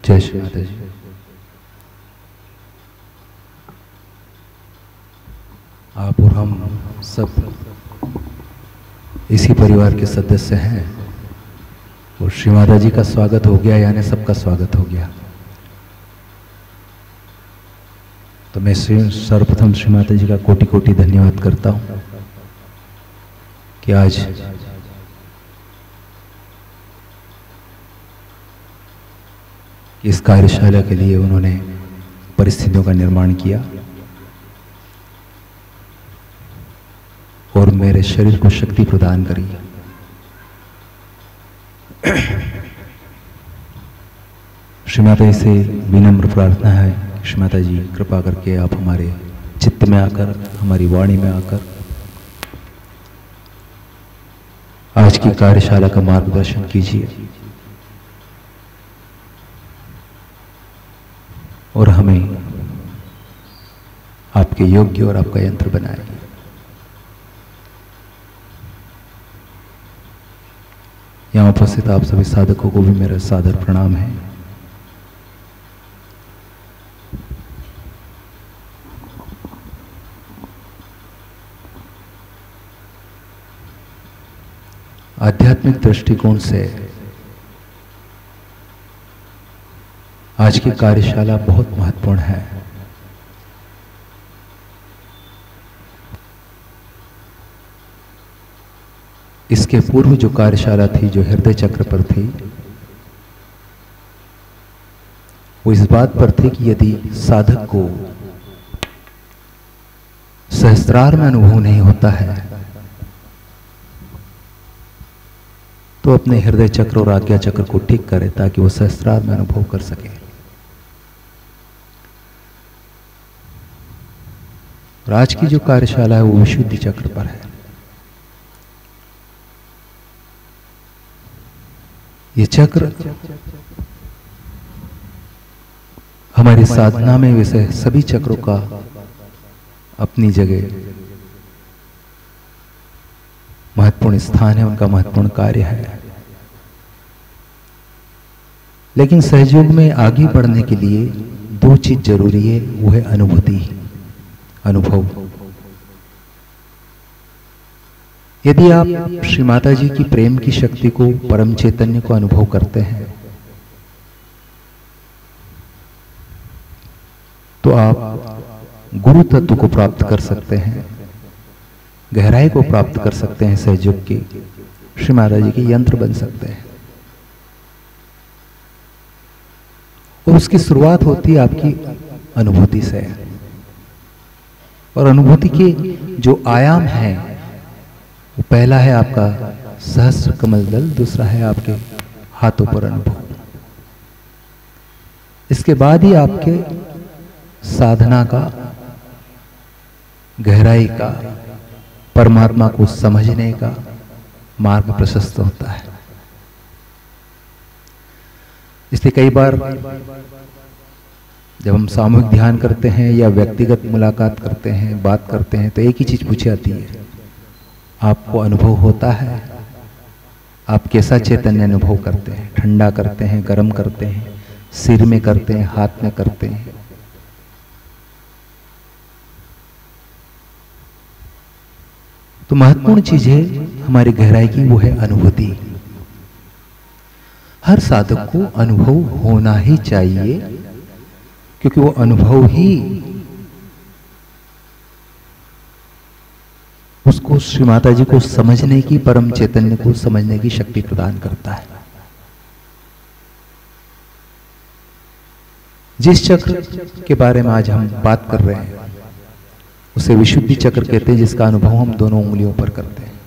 जय श्री माता जी। आप और हम सब इसी परिवार के सदस्य हैं और श्री माता जी का स्वागत हो गया, यानी सबका स्वागत हो गया। तो मैं सर्वप्रथम श्री माता जी का कोटि कोटि धन्यवाद करता हूँ कि आज इस कार्यशाला के लिए उन्होंने परिस्थितियों का निर्माण किया और मेरे शरीर को शक्ति प्रदान करी। श्री माता जी से विनम्र प्रार्थना है कि श्री माता जी कृपा करके आप हमारे चित्त में आकर, हमारी वाणी में आकर आज की कार्यशाला का मार्गदर्शन कीजिए और हमें आपके योग्य और आपका यंत्र बनाए। यहाँ उपस्थित आप सभी साधकों को भी मेरा सादर प्रणाम है। आध्यात्मिक दृष्टिकोण से आज की कार्यशाला बहुत महत्वपूर्ण है। इसके पूर्व जो कार्यशाला थी, जो हृदय चक्र पर थी, वो इस बात पर थी कि यदि साधक को सहस्त्रार में अनुभव नहीं होता है तो अपने हृदय चक्र और आज्ञा चक्र को ठीक करे ताकि वो सहस्त्रार में अनुभव कर सके। और आज की जो कार्यशाला है वो विशुद्धि चक्र पर है। ये चक्र हमारी साधना में वैसे सभी चक्रों का अपनी जगह महत्वपूर्ण स्थान है, उनका महत्वपूर्ण कार्य है। लेकिन सहयोग में आगे बढ़ने के लिए दो चीज जरूरी है, वो है अनुभूति, अनुभव। यदि आप श्री माता जी की प्रेम की शक्ति को, परम चैतन्य को अनुभव करते हैं तो आप गुरु तत्व को प्राप्त कर सकते हैं, गहराई को प्राप्त कर सकते हैं, सहयोग की, श्री माता जी के यंत्र बन सकते हैं। और उसकी शुरुआत होती है आपकी अनुभूति से। और अनुभूति के जो आयाम हैं, वो पहला है आपका सहस्त्र कमल दल, दूसरा है आपके हाथों पर अनुभव। इसके बाद ही आपके साधना का, गहराई का, परमात्मा को समझने का मार्ग प्रशस्त होता है। इसलिए कई बार जब हम सामूहिक ध्यान करते हैं या व्यक्तिगत मुलाकात करते हैं, बात करते हैं, तो एक ही चीज पूछी जाती है, आपको अनुभव होता है? आप कैसा चैतन्य अनुभव करते हैं? ठंडा करते हैं, गर्म करते हैं, सिर में करते हैं, हाथ में करते हैं? तो महत्वपूर्ण चीज है हमारी गहराई की, वो है अनुभूति। हर साधक को अनुभव होना ही चाहिए, क्योंकि वो अनुभव ही उसको श्री माता जी को समझने की, परम चैतन्य को समझने की शक्ति प्रदान करता है। जिस चक्र के बारे में आज हम बात कर रहे हैं उसे विशुद्धि चक्र कहते हैं, जिसका अनुभव हम दोनों उंगलियों पर करते हैं।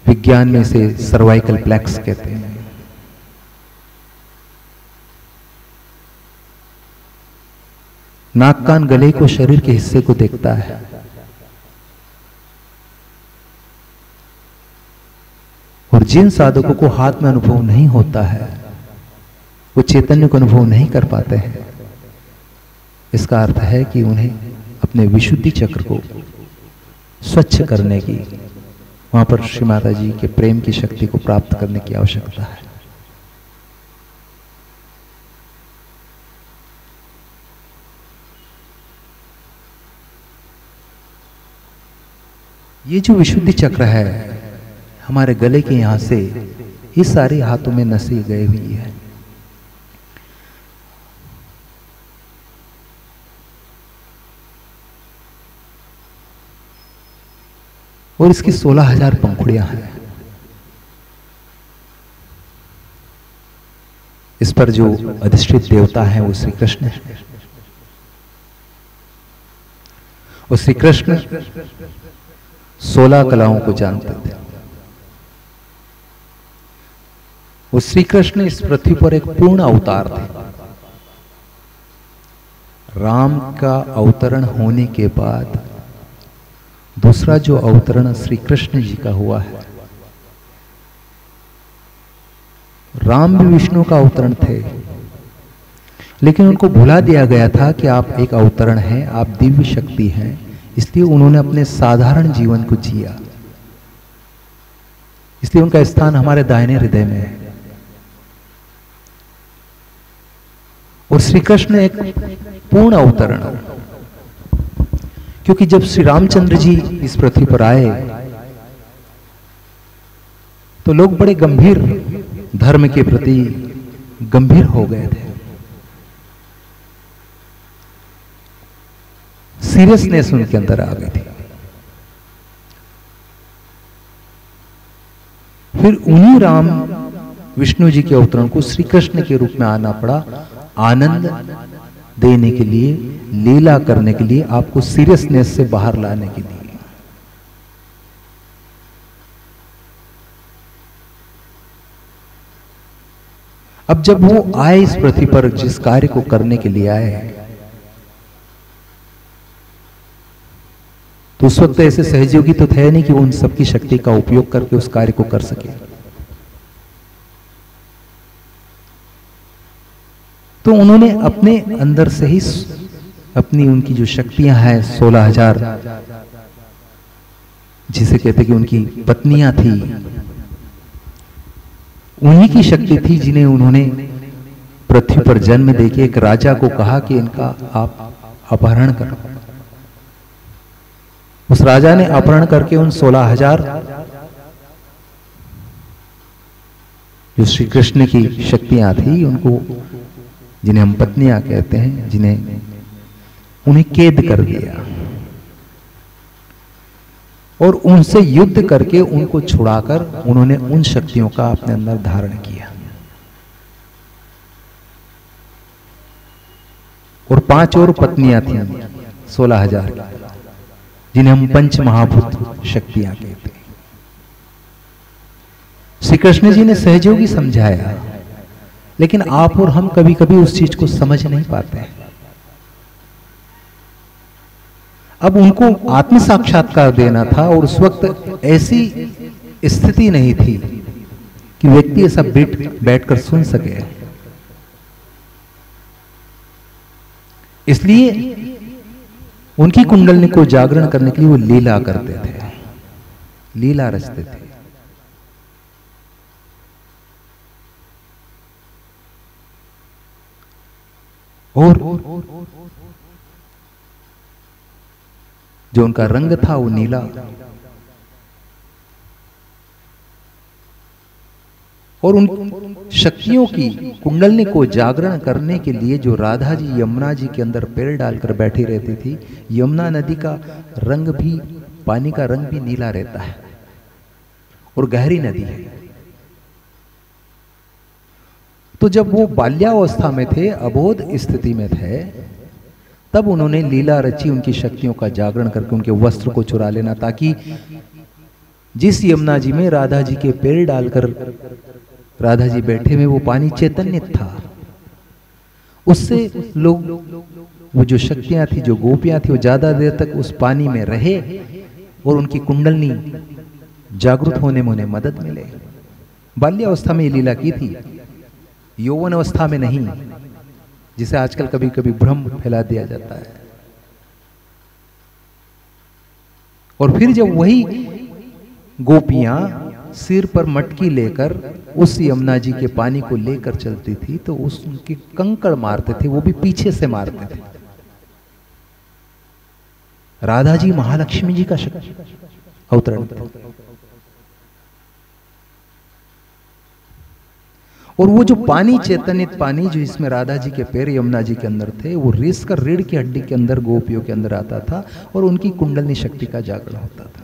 विज्ञान में इसे सर्वाइकल प्लेक्स कहते हैं। नाक कान गले को, शरीर के हिस्से को देखता है। और जिन साधकों को हाथ में अनुभव नहीं होता है वो चैतन्य को अनुभव नहीं कर पाते हैं। इसका अर्थ है कि उन्हें अपने विशुद्धि चक्र को स्वच्छ करने की, वहां पर श्री माता जी के प्रेम की शक्ति को प्राप्त करने की आवश्यकता है। ये जो विशुद्धि चक्र है हमारे गले के यहां से ये सारे हाथों में नसें गई हुई है। और इसकी 16,000 पंखुड़ियां हैं। इस पर जो अधिष्ठित देवता है वो श्री कृष्ण है। और श्री कृष्ण 16 कलाओं को जानते थे। वो श्री कृष्ण इस पृथ्वी पर एक पूर्ण अवतार थे। राम का अवतरण होने के बाद दूसरा जो अवतरण श्री कृष्ण जी का हुआ है। राम भी विष्णु का अवतरण थे, लेकिन उनको भुला दिया गया था कि आप एक अवतरण हैं, आप दिव्य शक्ति हैं, इसलिए उन्होंने अपने साधारण जीवन को जिया। इसलिए उनका स्थान हमारे दाहिने हृदय में है। और श्री कृष्ण एक पूर्ण अवतरण, क्योंकि जब श्री रामचंद्र जी इस पृथ्वी पर आए तो लोग बड़े गंभीर धर्म के प्रति गंभीर हो गए थे। सीरियसनेस उनके अंदर आ गई थी। फिर उन्हीं राम विष्णु जी के अवतरण को श्री कृष्ण के रूप में आना पड़ा, आनंद देने के लिए, लीला करने के लिए, आपको सीरियसनेस से बाहर लाने के लिए। अब जब वो आए इस पृथ्वी पर जिस कार्य को करने के लिए आए, तो उस वक्त ऐसे सहयोगी तो थे नहीं कि वो उन सबकी शक्ति का उपयोग करके उस कार्य को कर सके। तो उन्होंने अपने अंदर से ही अपनी उनकी जो शक्तियां हैं 16,000, जिसे कहते कि उनकी पत्नियां थी, उन्हीं की शक्ति थी जिन्हें उन्होंने पृथ्वी पर जन्म देके एक राजा को कहा कि इनका आप अपहरण करो। उस राजा ने अपहरण करके उन 16,000 जो श्री कृष्ण की शक्तियां थी, उनको, जिन्हें हम पत्नियां कहते हैं, उन्हें कैद कर दिया और उनसे युद्ध करके उनको छुड़ाकर उन्होंने उन शक्तियों का अपने अंदर धारण किया। और 5 और पत्नियां थी 16,000, जिन्हें हम पंच महाभूत शक्तियां कहते हैं। श्री कृष्ण जी ने सहयोगी समझाया, लेकिन आप और हम कभी कभी उस चीज को समझ नहीं पाते हैं। अब उनको आत्म साक्षात्कार देना था और उस वक्त ऐसी स्थिति नहीं थी कि व्यक्ति ऐसा बैठकर सुन सके। इसलिए उनकी कुंडलिनी को जागरण करने के लिए वो लीला करते थे, लीला रचते थे। और जो उनका रंग था वो नीला, और उन शक्तियों की कुंडलिनी को जागरण करने के लिए जो राधा जी यमुना जी के अंदर पैर डालकर बैठी रहती थी, यमुना नदी का रंग भी, पानी का रंग भी नीला रहता है और गहरी नदी है। तो जब वो बाल्यावस्था में थे, अबोध स्थिति में थे, तब उन्होंने लीला रची उनकी शक्तियों का जागरण करके उनके वस्त्र को चुरा लेना, ताकि जिस यमुना जी में राधा जी के पैर डालकर राधा जी बैठे हुए वो पानी चैतन्य था, उससे लोग, वो जो शक्तियां थी, जो गोपियां थी, वो ज्यादा देर तक उस पानी में रहे और उनकी कुंडलिनी जागृत होने में उन्हें मदद मिले। बाल्यावस्था में ये लीला की थी, यौवन अवस्था में नहीं, जिसे आजकल कभी कभी भ्रम फैला दिया जाता है। और फिर जब वही गोपियां सिर पर मटकी लेकर उस यमुना जी के पानी को लेकर चलती थी, तो उनके कंकड़ मारते थे, वो भी पीछे से मारते थे। राधा जी महालक्ष्मी जी का अवतरण थे। और वो जो पानी, चैतन्यत पानी जो इसमें राधा जी के पैर यमुना जी के अंदर थे, वो रेस कर रीढ़ की हड्डी के अंदर गोपियों के अंदर आता था और उनकी कुंडलनी शक्ति का जागरण होता था।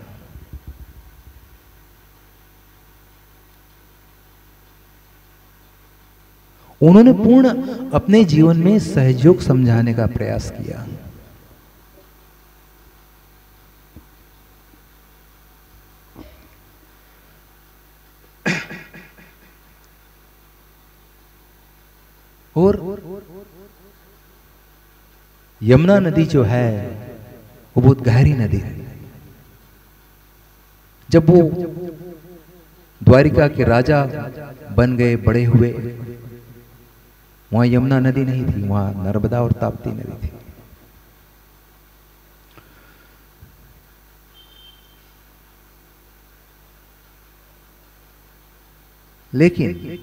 उन्होंने पूर्ण अपने जीवन में सहयोग समझाने का प्रयास किया। और यमुना नदी जो है वो बहुत गहरी नदी है। जब वो द्वारिका के राजा बन गए, बड़े हुए, वहां यमुना नदी नहीं थी, वहां नर्मदा और ताप्ती नदी थी। लेकिन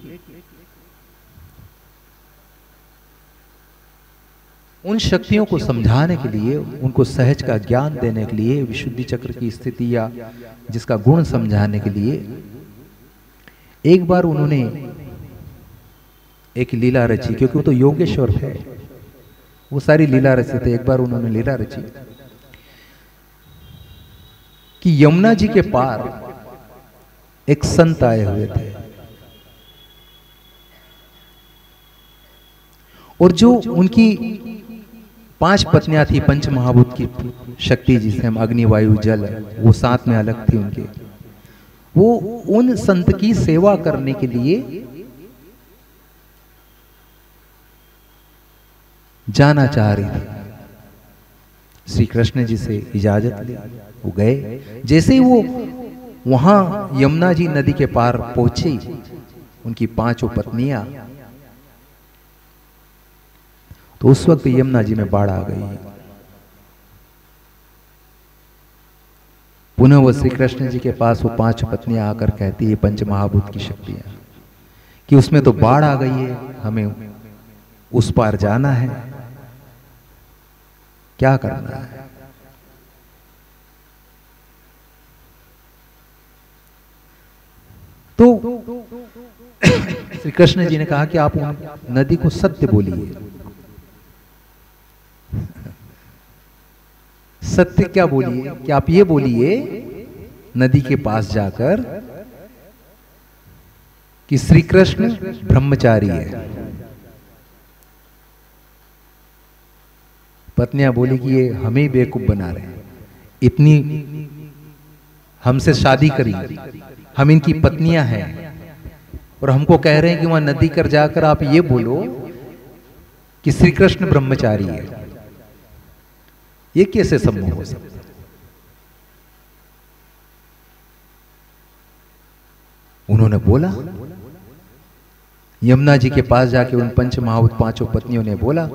उन शक्तियों को समझाने के लिए, उनको सहज का ज्ञान देने के लिए, विशुद्धि चक्र की स्थिति या जिसका गुण समझाने के लिए एक बार उन्होंने एक लीला रची, क्योंकि वो तो योगेश्वर थे, वो सारी लीला रची थे। एक बार उन्होंने लीला रची कि यमुना जी के पार एक संत आए हुए थे और जो उनकी 5 पत्नियां थी, पंच महाभूत की शक्ति जिसे हम अग्नि, वायु, जल, वो साथ में अलग थी उनके, वो उन संत की सेवा करने के लिए जाना चाह रही थी। श्री कृष्ण जी से इजाजत ली, वो गए। जैसे ही वो वहां यमुना जी नदी के पार पहुंची, उनकी 5 पत्नियां, तो उस वक्त यमुना जी में बाढ़ आ गई। पुनः वो श्री कृष्ण जी के पास वो 5 पत्नियां आकर कहती है, पंच महाभूत की शक्तियां, कि उसमें तो बाढ़ आ गई है, हमें उस पार जाना है, क्या करना है। तो श्री कृष्ण जी ने कहा कि आप नदी को सत्य बोलिए। सत्य क्या बोलिए? कि आप ये बोलिए नदी के पास जाकर कि श्री कृष्ण ब्रह्मचारी है। पत्नियां बोली कि ये हमें बेवकूफ बना रहे हैं, इतनी हमसे शादी करी, हम इनकी पत्नियां हैं और हमको कह रहे हैं कि वहां नदी कर जाकर आप ये बोलो कि श्री कृष्ण ब्रह्मचारी है। ये कैसे संभव हो सकता है? उन्होंने बोला, यमुना जी के पास जाके उन पंच महाभूत 5 पत्नियों ने बोला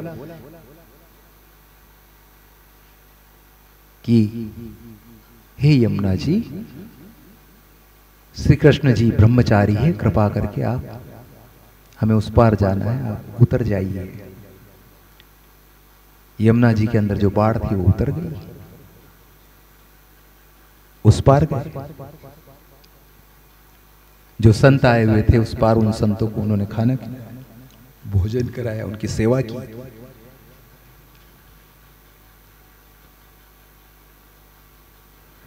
कि हे यमुना जी, श्री कृष्ण जी ब्रह्मचारी है, कृपा करके आप, हमें उस पार जाना है, आप उतर जाइए। यमुना जी के अंदर जो बाढ़ थी वो उतर गई, उस पार गए। जो संत आए हुए थे उस पार, उन संतों को उन्होंने खाना खिलाया, भोजन कराया, उनकी सेवा की।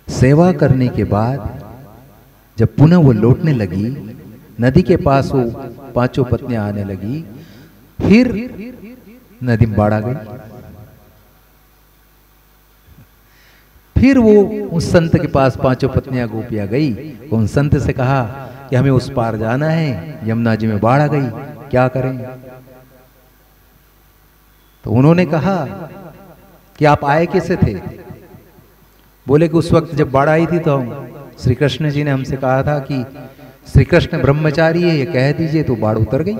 सेवा करने के बाद जब पुनः वो लौटने लगी, नदी के पास वो 5 पत्नियां आने लगी, फिर नदी में बाढ़ आ गई। फिर वो उस संत के पास 5 पत्नियां गोपियां गई, उन संत से कहा कि हमें उस पार जाना है, यमुना जी में बाढ़ आ गई, क्या करें? तो उन्होंने कहा कि आप आए कैसे थे? बोले कि उस वक्त जब बाढ़ आई थी तो श्री कृष्ण जी ने हमसे कहा था कि श्री कृष्ण ब्रह्मचारी है, ये कह दीजिए, तो बाढ़ उतर गई।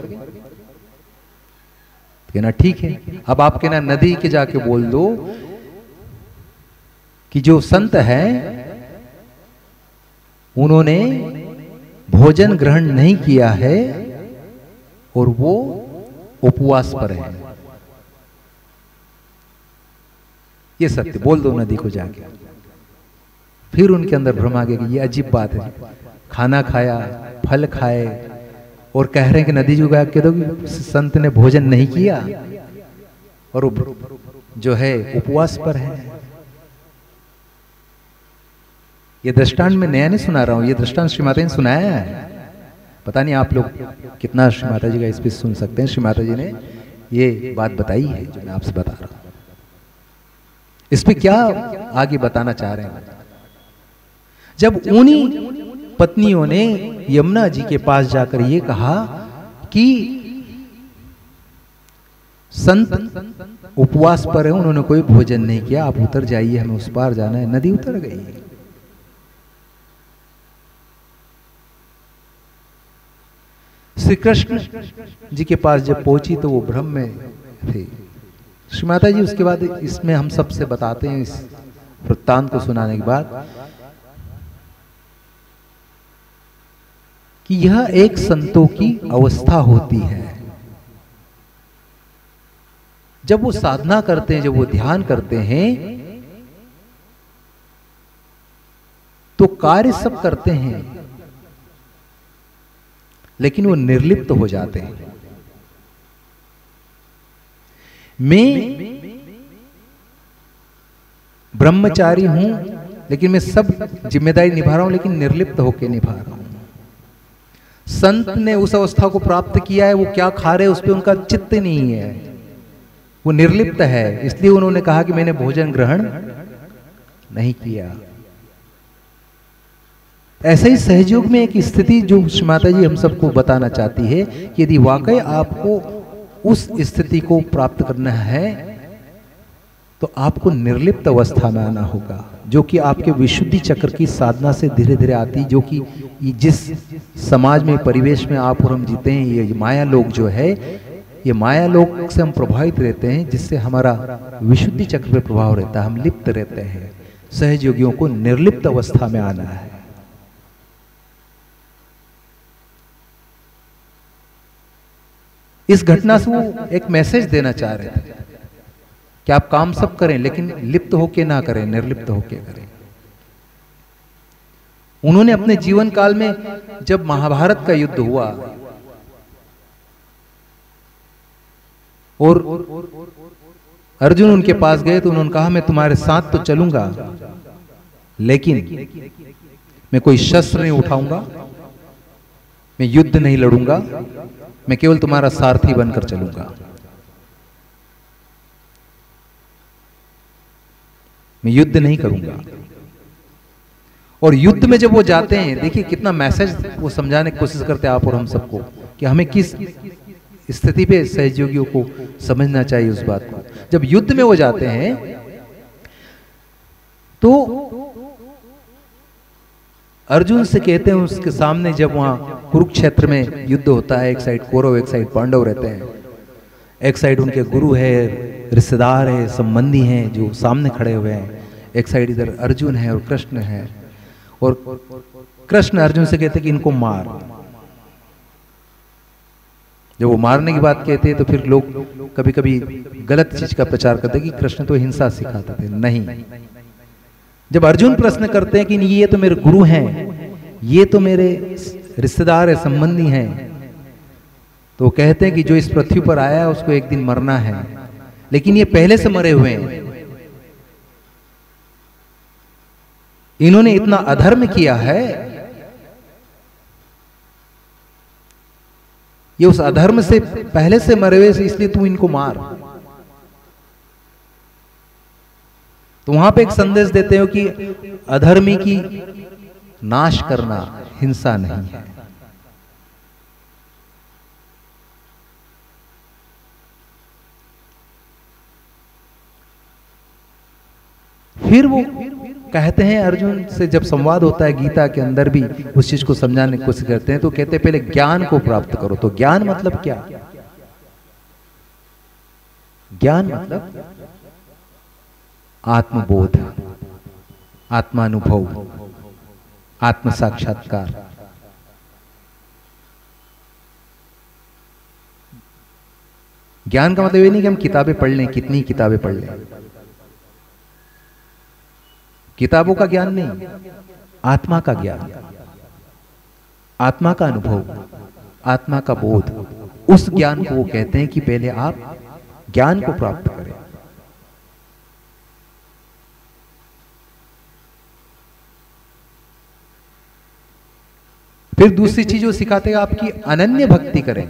कहना ठीक है, अब आप कहना नदी के जाके बोल दो कि जो संत हैं उन्होंने भोजन ग्रहण नहीं किया है और वो उपवास पर है। ये सत्य बोल दो नदी को जाके। फिर उनके अंदर भ्रम आ गया कि ये अजीब बात है, खाना खाया, फल खाए और कह रहे हैं कि नदी जो गायब कह दो कि संत ने भोजन नहीं किया और जो है उपवास पर है। ये दृष्टांत मैं नया नहीं सुना रहा हूं, ये दृष्टांत श्री माता जी ने सुनाया है। पता नहीं आप लोग कितना श्री माता जी का इस पे सुन सकते हैं। श्री माता जी ने ये बात बताई है जो मैं आपसे बता रहा हूं। इस पे क्या आगे बताना चाह रहे हैं? जब उन्हीं पत्नियों ने यमुना जी के पास जाकर ये कहा कि संत उपवास पर है, उन्होंने कोई भोजन नहीं किया, आप उतर जाइए, हमें उस पार जाना है। नदी उतर गई। श्री कृष्ण जी के पास जब पहुंची तो वो भ्रम में थे। श्री माता जी उसके बाद इसमें हम सबसे बताते हैं, इस वृत्तांत को सुनाने के बाद, कि यह एक संतों की अवस्था होती है। जब वो साधना करते हैं, जब वो ध्यान करते हैं, तो कार्य सब करते हैं लेकिन वो निर्लिप्त हो जाते हैं। मैं ब्रह्मचारी हूं लेकिन मैं सब जिम्मेदारी निभा रहा हूं, लेकिन निर्लिप्त होकर निभा रहा हूं। संत ने उस अवस्था को प्राप्त किया है, वो क्या खा रहे उस पर उनका चित्त नहीं है, वो निर्लिप्त है। इसलिए उन्होंने कहा कि मैंने भोजन ग्रहण नहीं किया। ऐसे ही सहयोग में एक स्थिति जो श्री माता जी हम सबको बताना चाहती है कि यदि वाकई आपको उस स्थिति को प्राप्त करना है तो आपको निर्लिप्त अवस्था में आना होगा, जो कि आपके विशुद्धि चक्र की साधना से धीरे धीरे आती, जो कि जिस समाज में, परिवेश में आप और हम जीते हैं, ये माया लोक जो है, ये माया लोक से हम प्रभावित रहते हैं, जिससे हमारा विशुद्धि चक्र पे प्रभाव रहता है, हम लिप्त रहते हैं। सहयोगियों को निर्लिप्त अवस्था में आना है। इस घटना से वो एक मैसेज देना चाह रहे थे कि आप काम सब करें लेकिन लिप्त होके ना करें, निर्लिप्त होके करें। उन्होंने अपने जीवन काल में जब महाभारत का युद्ध हुआ और अर्जुन उनके पास गए तो उन्होंने कहा मैं तुम्हारे साथ तो चलूंगा लेकिन मैं कोई शस्त्र नहीं उठाऊंगा, मैं युद्ध नहीं लड़ूंगा, मैं केवल तुम्हारा सारथी बनकर चलूंगा, मैं युद्ध नहीं करूंगा। और युद्ध में जब वो जाते हैं, देखिए कितना मैसेज वो समझाने की कोशिश करते हैं आप और हम सबको कि हमें किस स्थिति पे सहयोगियों को समझना चाहिए उस बात को। जब युद्ध में वो जाते हैं तो अर्जुन से कहते हैं, उसके सामने जब वहां कुरुक्षेत्र में युद्ध होता है, एक साइड कौरव एक साइड पांडव रहते हैं, एक साइड उनके गुरु है, रिश्तेदार है, संबंधी हैं जो सामने खड़े हुए हैं, एक साइड इधर अर्जुन है और कृष्ण है। और कृष्ण अर्जुन से कहते कि इनको मार। जब वो मारने की बात कहते हैं तो फिर लोग कभी कभी गलत चीज का प्रचार करते कि कृष्ण तो हिंसा सिखाते थे। नहीं, जब अर्जुन प्रश्न करते हैं कि ये तो मेरे गुरु हैं, ये तो मेरे रिश्तेदार है, संबंधी हैं, तो कहते हैं कि जो इस पृथ्वी पर आया है उसको एक दिन मरना है, लेकिन ये पहले से मरे हुए हैं। इन्होंने इतना अधर्म किया है, ये उस अधर्म से पहले से मरे हुए, इसलिए तू इनको मार। तो वहां पे एक संदेश देते हो कि अधर्मी की नाश करना हिंसा नहीं है। फिर वो कहते हैं, अर्जुन से जब संवाद होता है गीता के अंदर भी उस चीज को समझाने की कोशिश करते हैं, तो कहते हैं पहले ज्ञान को प्राप्त करो। तो ज्ञान मतलब क्या? ज्ञान मतलब आत्मबोध, आत्मानुभव, आत्म साक्षात्कार। ज्ञान का मतलब ये नहीं कि हम किताबें पढ़ लें, कितनी किताबें पढ़ लें। किताबों का ज्ञान नहीं, आत्मा का ज्ञान, आत्मा का अनुभव, आत्मा का बोध, उस ज्ञान को वो कहते हैं कि पहले आप ज्ञान को प्राप्त करें। फिर दूसरी चीज वो सिखाते हैं आपकी अनन्य भक्ति करें।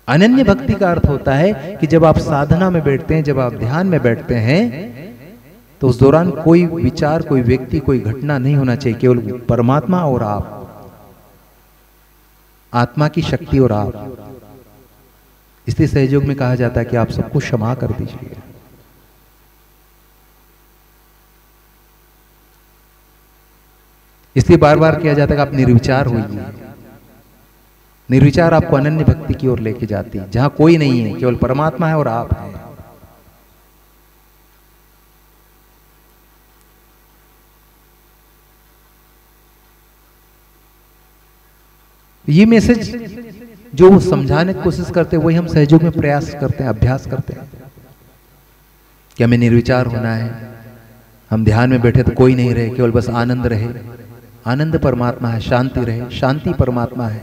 अनन्य भक्ति का अर्थ होता है कि जब आप साधना में बैठते हैं, जब आप ध्यान में बैठते हैं, तो उस दौरान कोई विचार, कोई व्यक्ति, कोई घटना नहीं होना चाहिए, केवल परमात्मा और आप, आत्मा की शक्ति और आप। इसलिए सहयोग में कहा जाता है कि आप सबको क्षमा कर दीजिए। इसलिए बार बार किया जाता है कि आप निर्विचार होइए। निर्विचार आपको अनन्य भक्ति की ओर लेके जाती है, जहां कोई नहीं है, केवल परमात्मा है और आप हैं। ये मैसेज जो वो समझाने की कोशिश करते हैं, वही हम सहयोग में प्रयास करते हैं, अभ्यास करते हैं कि हमें निर्विचार होना है। हम ध्यान में बैठे तो कोई नहीं रहे, केवल बस आनंद रहे। आनंद परमात्मा है, शांति रहे, शांति परमात्मा है,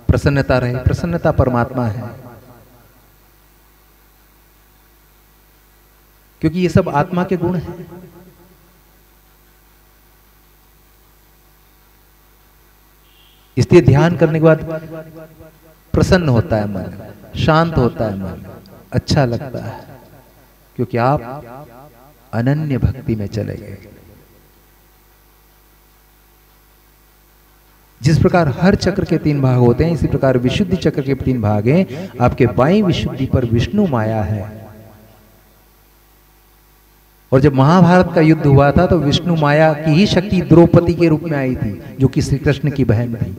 प्रसन्नता रहे, प्रसन्नता परमात्मा है। क्योंकि ये सब आत्मा के गुण हैं। इसलिए ध्यान करने के बाद प्रसन्न होता है मन, शांत होता है मन, अच्छा लगता है, क्योंकि आप अनन्य भक्ति में चले गए। जिस प्रकार हर चक्र के 3 भाग होते हैं, इसी प्रकार विशुद्धि चक्र के 3 भाग हैं। आपके बाईं विशुद्धि पर विष्णु माया है। और जब महाभारत का युद्ध हुआ था तो विष्णु माया की ही शक्ति द्रौपदी के रूप में आई थी, जो कि श्री कृष्ण की बहन थी।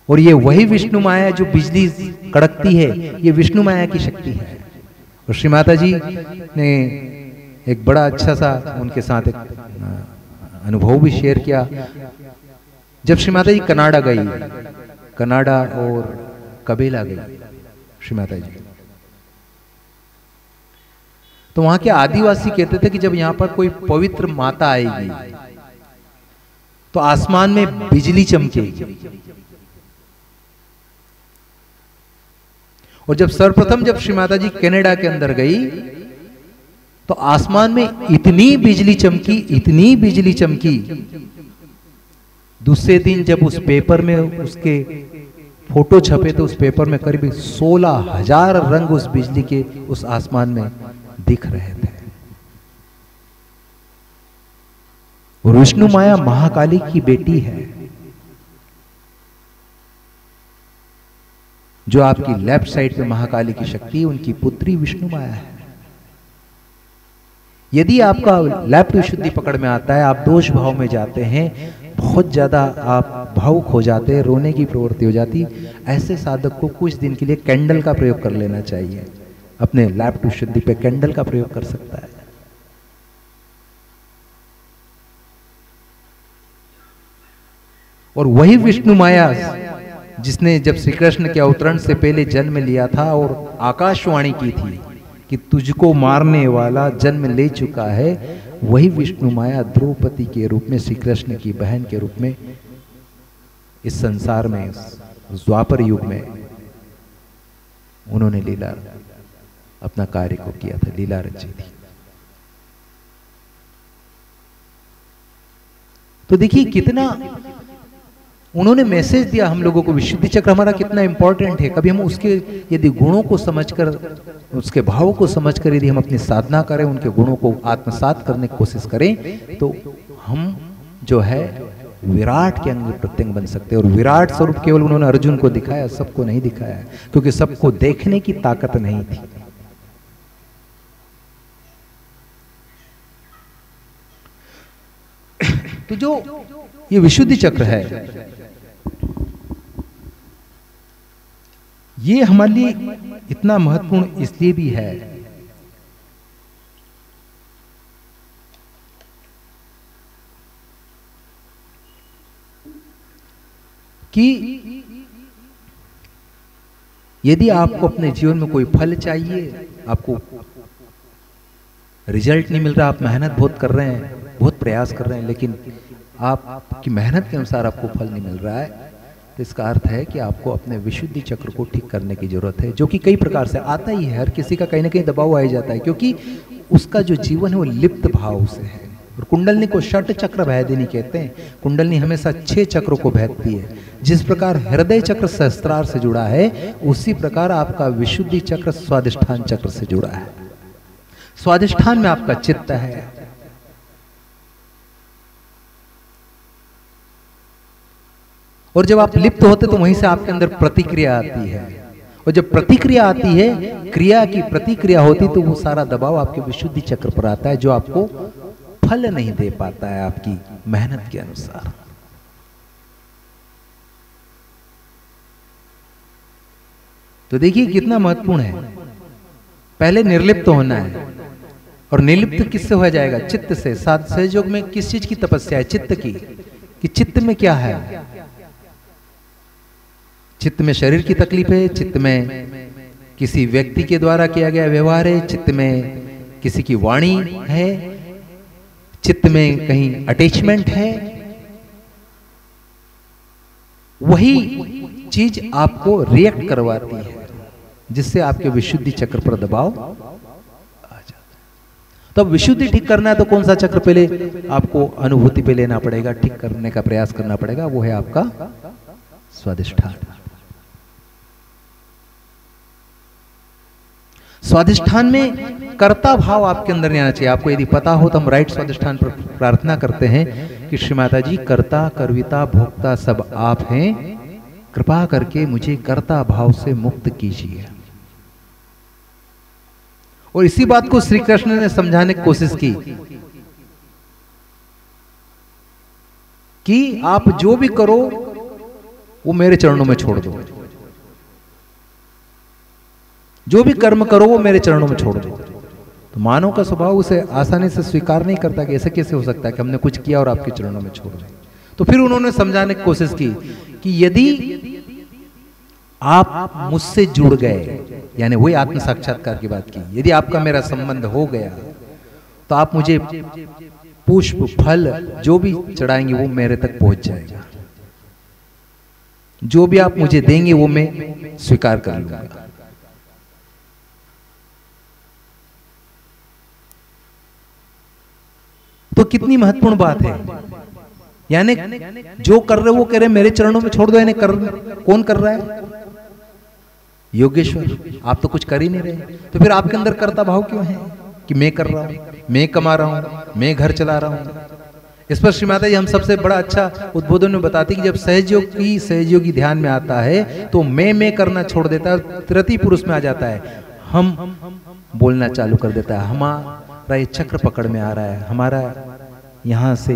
और ये वही विष्णु माया जो बिजली कड़कती है, ये विष्णु माया की शक्ति है। और श्री माता जी ने एक बड़ा अच्छा सा उनके साथ एक अनुभव भी शेयर किया। जब श्री माता जी कनाडा गई, कनाडा और कबीला गई श्री माता जी, तो वहां के आदिवासी कहते थे कि जब यहां पर कोई पवित्र माता आएगी तो आसमान में बिजली चमकेगी। और जब सर्वप्रथम जब श्री माता जी कनाडा के अंदर गई तो आसमान में इतनी बिजली चमकी, इतनी बिजली चमकी, दूसरे दिन जब उस पेपर में उसके फोटो छपे तो उस पेपर में करीब 16,000 रंग उस बिजली के उस आसमान में दिख रहे थे। और विष्णु माया महाकाली की बेटी है, जो आपकी लेफ्ट साइड पे महाकाली की शक्ति, उनकी पुत्री विष्णु माया है। यदि आपका लेफ्ट विशुद्धि पकड़ में आता है, आप दोष भाव में जाते हैं, बहुत ज्यादा आप भावुक हो जाते हैं, रोने की प्रवृत्ति हो जाती, ऐसे साधक को कुछ दिन के लिए कैंडल का प्रयोग कर लेना चाहिए। अपने लेफ्ट विशुद्धि पे कैंडल का प्रयोग कर सकता है। और वही विष्णु माया जिसने जब श्री कृष्ण के अवतरण से पहले जन्म लिया था और आकाशवाणी की थी कि तुझको मारने वाला जन्म ले चुका है, वही विष्णु माया द्रौपदी के रूप में, श्री कृष्ण की बहन के रूप में इस संसार में, द्वापर युग में उन्होंने लीला अपना कार्य को किया था, लीला रची थी। तो देखिए कितना उन्होंने मैसेज दिया हम लोगों को। विशुद्धि चक्र हमारा कितना इंपॉर्टेंट है। कभी हम उसके यदि गुणों को समझकर, उसके भाव को समझकर यदि हम अपनी साधना करें, उनके गुणों को आत्मसात करने की कोशिश करें, तो हम जो है विराट के अंग प्रत्यंग बन सकते हैं। और विराट स्वरूप केवल उन्होंने अर्जुन को दिखाया, सबको नहीं दिखाया, क्योंकि सबको देखने की ताकत नहीं थी। तो जो ये विशुद्धि चक्र है, ये हमारे लिए इतना महत्वपूर्ण इसलिए भी है कि यदि आपको अपने जीवन में कोई फल चाहिए, आपको रिजल्ट नहीं मिल रहा, आप मेहनत बहुत कर रहे हैं, बहुत प्रयास कर रहे हैं, लेकिन आपकी मेहनत के अनुसार आपको फल नहीं मिल रहा है, तो इसका अर्थ है कि आपको अपने विशुद्धि चक्र को ठीक करने की जरूरत है, जो कि कई प्रकार से आता ही है। हर किसी का कहीं ना कहीं दबाव आ जाता है, क्योंकि उसका जो जीवन है वो लिप्त भाव से है। और कुंडलनी को षट चक्र भेदिनी कहते हैं। कुंडलनी हमेशा 6 चक्रों को भेदती है। जिस प्रकार हृदय चक्र सहस्त्रार से जुड़ा है, उसी प्रकार आपका विशुद्धि चक्र स्वादिष्ठान चक्र से जुड़ा है। स्वादिष्ठान में आपका चित्त है, और जब आप लिप्त होते तो वहीं से आपके अंदर प्रतिक्रिया आती है, और जब प्रतिक्रिया आती है, क्रिया की प्रतिक्रिया होती, तो वो सारा दबाव आपके विशुद्धि चक्र पर आता है, जो आपको फल नहीं दे पाता है आपकी मेहनत के अनुसार। तो देखिए कितना महत्वपूर्ण है। पहले निर्लिप्त होना है, और निर्लिप्त किससे हो जाएगा? चित्त से। साथ सहयोग में किस चीज की तपस्या है? चित्त की। कि चित्त में क्या है? चित्त में शरीर की तकलीफ है, चित्त में किसी व्यक्ति के द्वारा किया गया व्यवहार है, चित्त में किसी की वाणी है, चित्त में कहीं अटैचमेंट है। वही चीज आपको रिएक्ट करवाती है, जिससे आपके विशुद्धि चक्र पर दबाव आ जाता है। तो अब विशुद्धि ठीक करना है तो कौन सा चक्र पहले आपको अनुभूति पे लेना पड़ेगा, ठीक करने का प्रयास करना पड़ेगा? वो है आपका स्वादिष्ठान। स्वादिष्ठान में कर्ता भाव आपके अंदर नहीं आना चाहिए। आपको यदि पता हो तो हम राइट स्वादिष्ठान पर प्रार्थना करते हैं कि श्री माता जी, कर्ता कर्विता भोक्ता सब आप हैं, कृपा करके मुझे कर्ता भाव से मुक्त कीजिए। और इसी बात को श्री कृष्ण ने समझाने की कोशिश की कि आप जो भी करो वो मेरे चरणों में छोड़ दो, जो भी कर्म करो वो मेरे चरणों में छोड़ दो। तो मानव का स्वभाव उसे आसानी से स्वीकार नहीं करता कि ऐसा कैसे हो सकता है कि हमने कुछ किया और आपके चरणों में छोड़ दें। तो फिर उन्होंने समझाने की कोशिश की कि यदि आप मुझसे जुड़ गए, यानी वही आत्म साक्षात्कार की बात की, यदि आपका मेरा संबंध हो गया तो आप मुझे पुष्प फल जो भी चढ़ाएंगे वो मेरे तक पहुंच जाएगा, जो भी आप मुझे देंगे वो मैं स्वीकार कर लूंगा। तो कितनी महत्वपूर्ण बात है। यानी जो कर रहे वो कह रहे मेरे चरणों में छोड़ दो, यानी कौन कर रहा है? योगेश्वर। आप तो कुछ कर ही नहीं रहे, तो फिर आपके अंदर कर्ता भाव क्यों है कि मैं कर रहा हूं, मैं कमा रहा हूं, मैं घर चला रहा हूं? इस पर श्री माता जी हम सबसे बड़ा अच्छा उद्बोधन में बताती कि जब सहयोगी ध्यान में आता है तो मैं करना छोड़ देता है, तृतीय पुरुष में आ जाता है, हम बोलना चालू कर देता है, हमारा ये चक्र पकड़ में आ रहा है, हमारा यहाँ से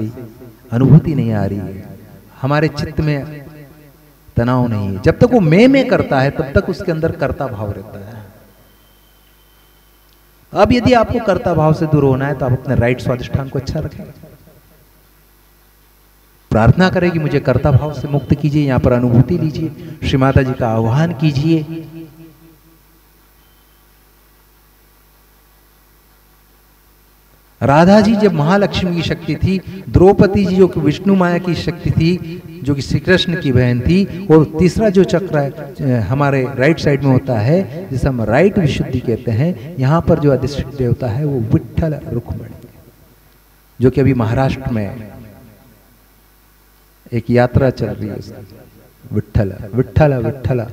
अनुभूति नहीं आ रही है, हमारे चित्त में तनाव नहीं है। जब तक वो मैं करता है तब तक उसके अंदर कर्ता भाव रहता है। अब यदि आपको कर्ता भाव से दूर होना है तो आप अपने राइट स्वादिष्ठान को अच्छा रखें, प्रार्थना करें कि मुझे कर्ता भाव से मुक्त कीजिए, यहां पर अनुभूति लीजिए, श्री माता जी का आह्वान कीजिए। राधा जी जब महालक्ष्मी की शक्ति थी, द्रौपदी जी जो कि विष्णु माया की शक्ति थी, जो कि श्री कृष्ण की बहन थी, और तीसरा जो चक्र है हमारे राइट साइड में होता है जिसे हम राइट विशुद्धि कहते हैं, यहाँ पर जो अधिष्ठित देवता है वो विट्ठल रुक्मिणी, जो कि अभी महाराष्ट्र में एक यात्रा चल रही है, विट्ठल विट्ठल विट्ठल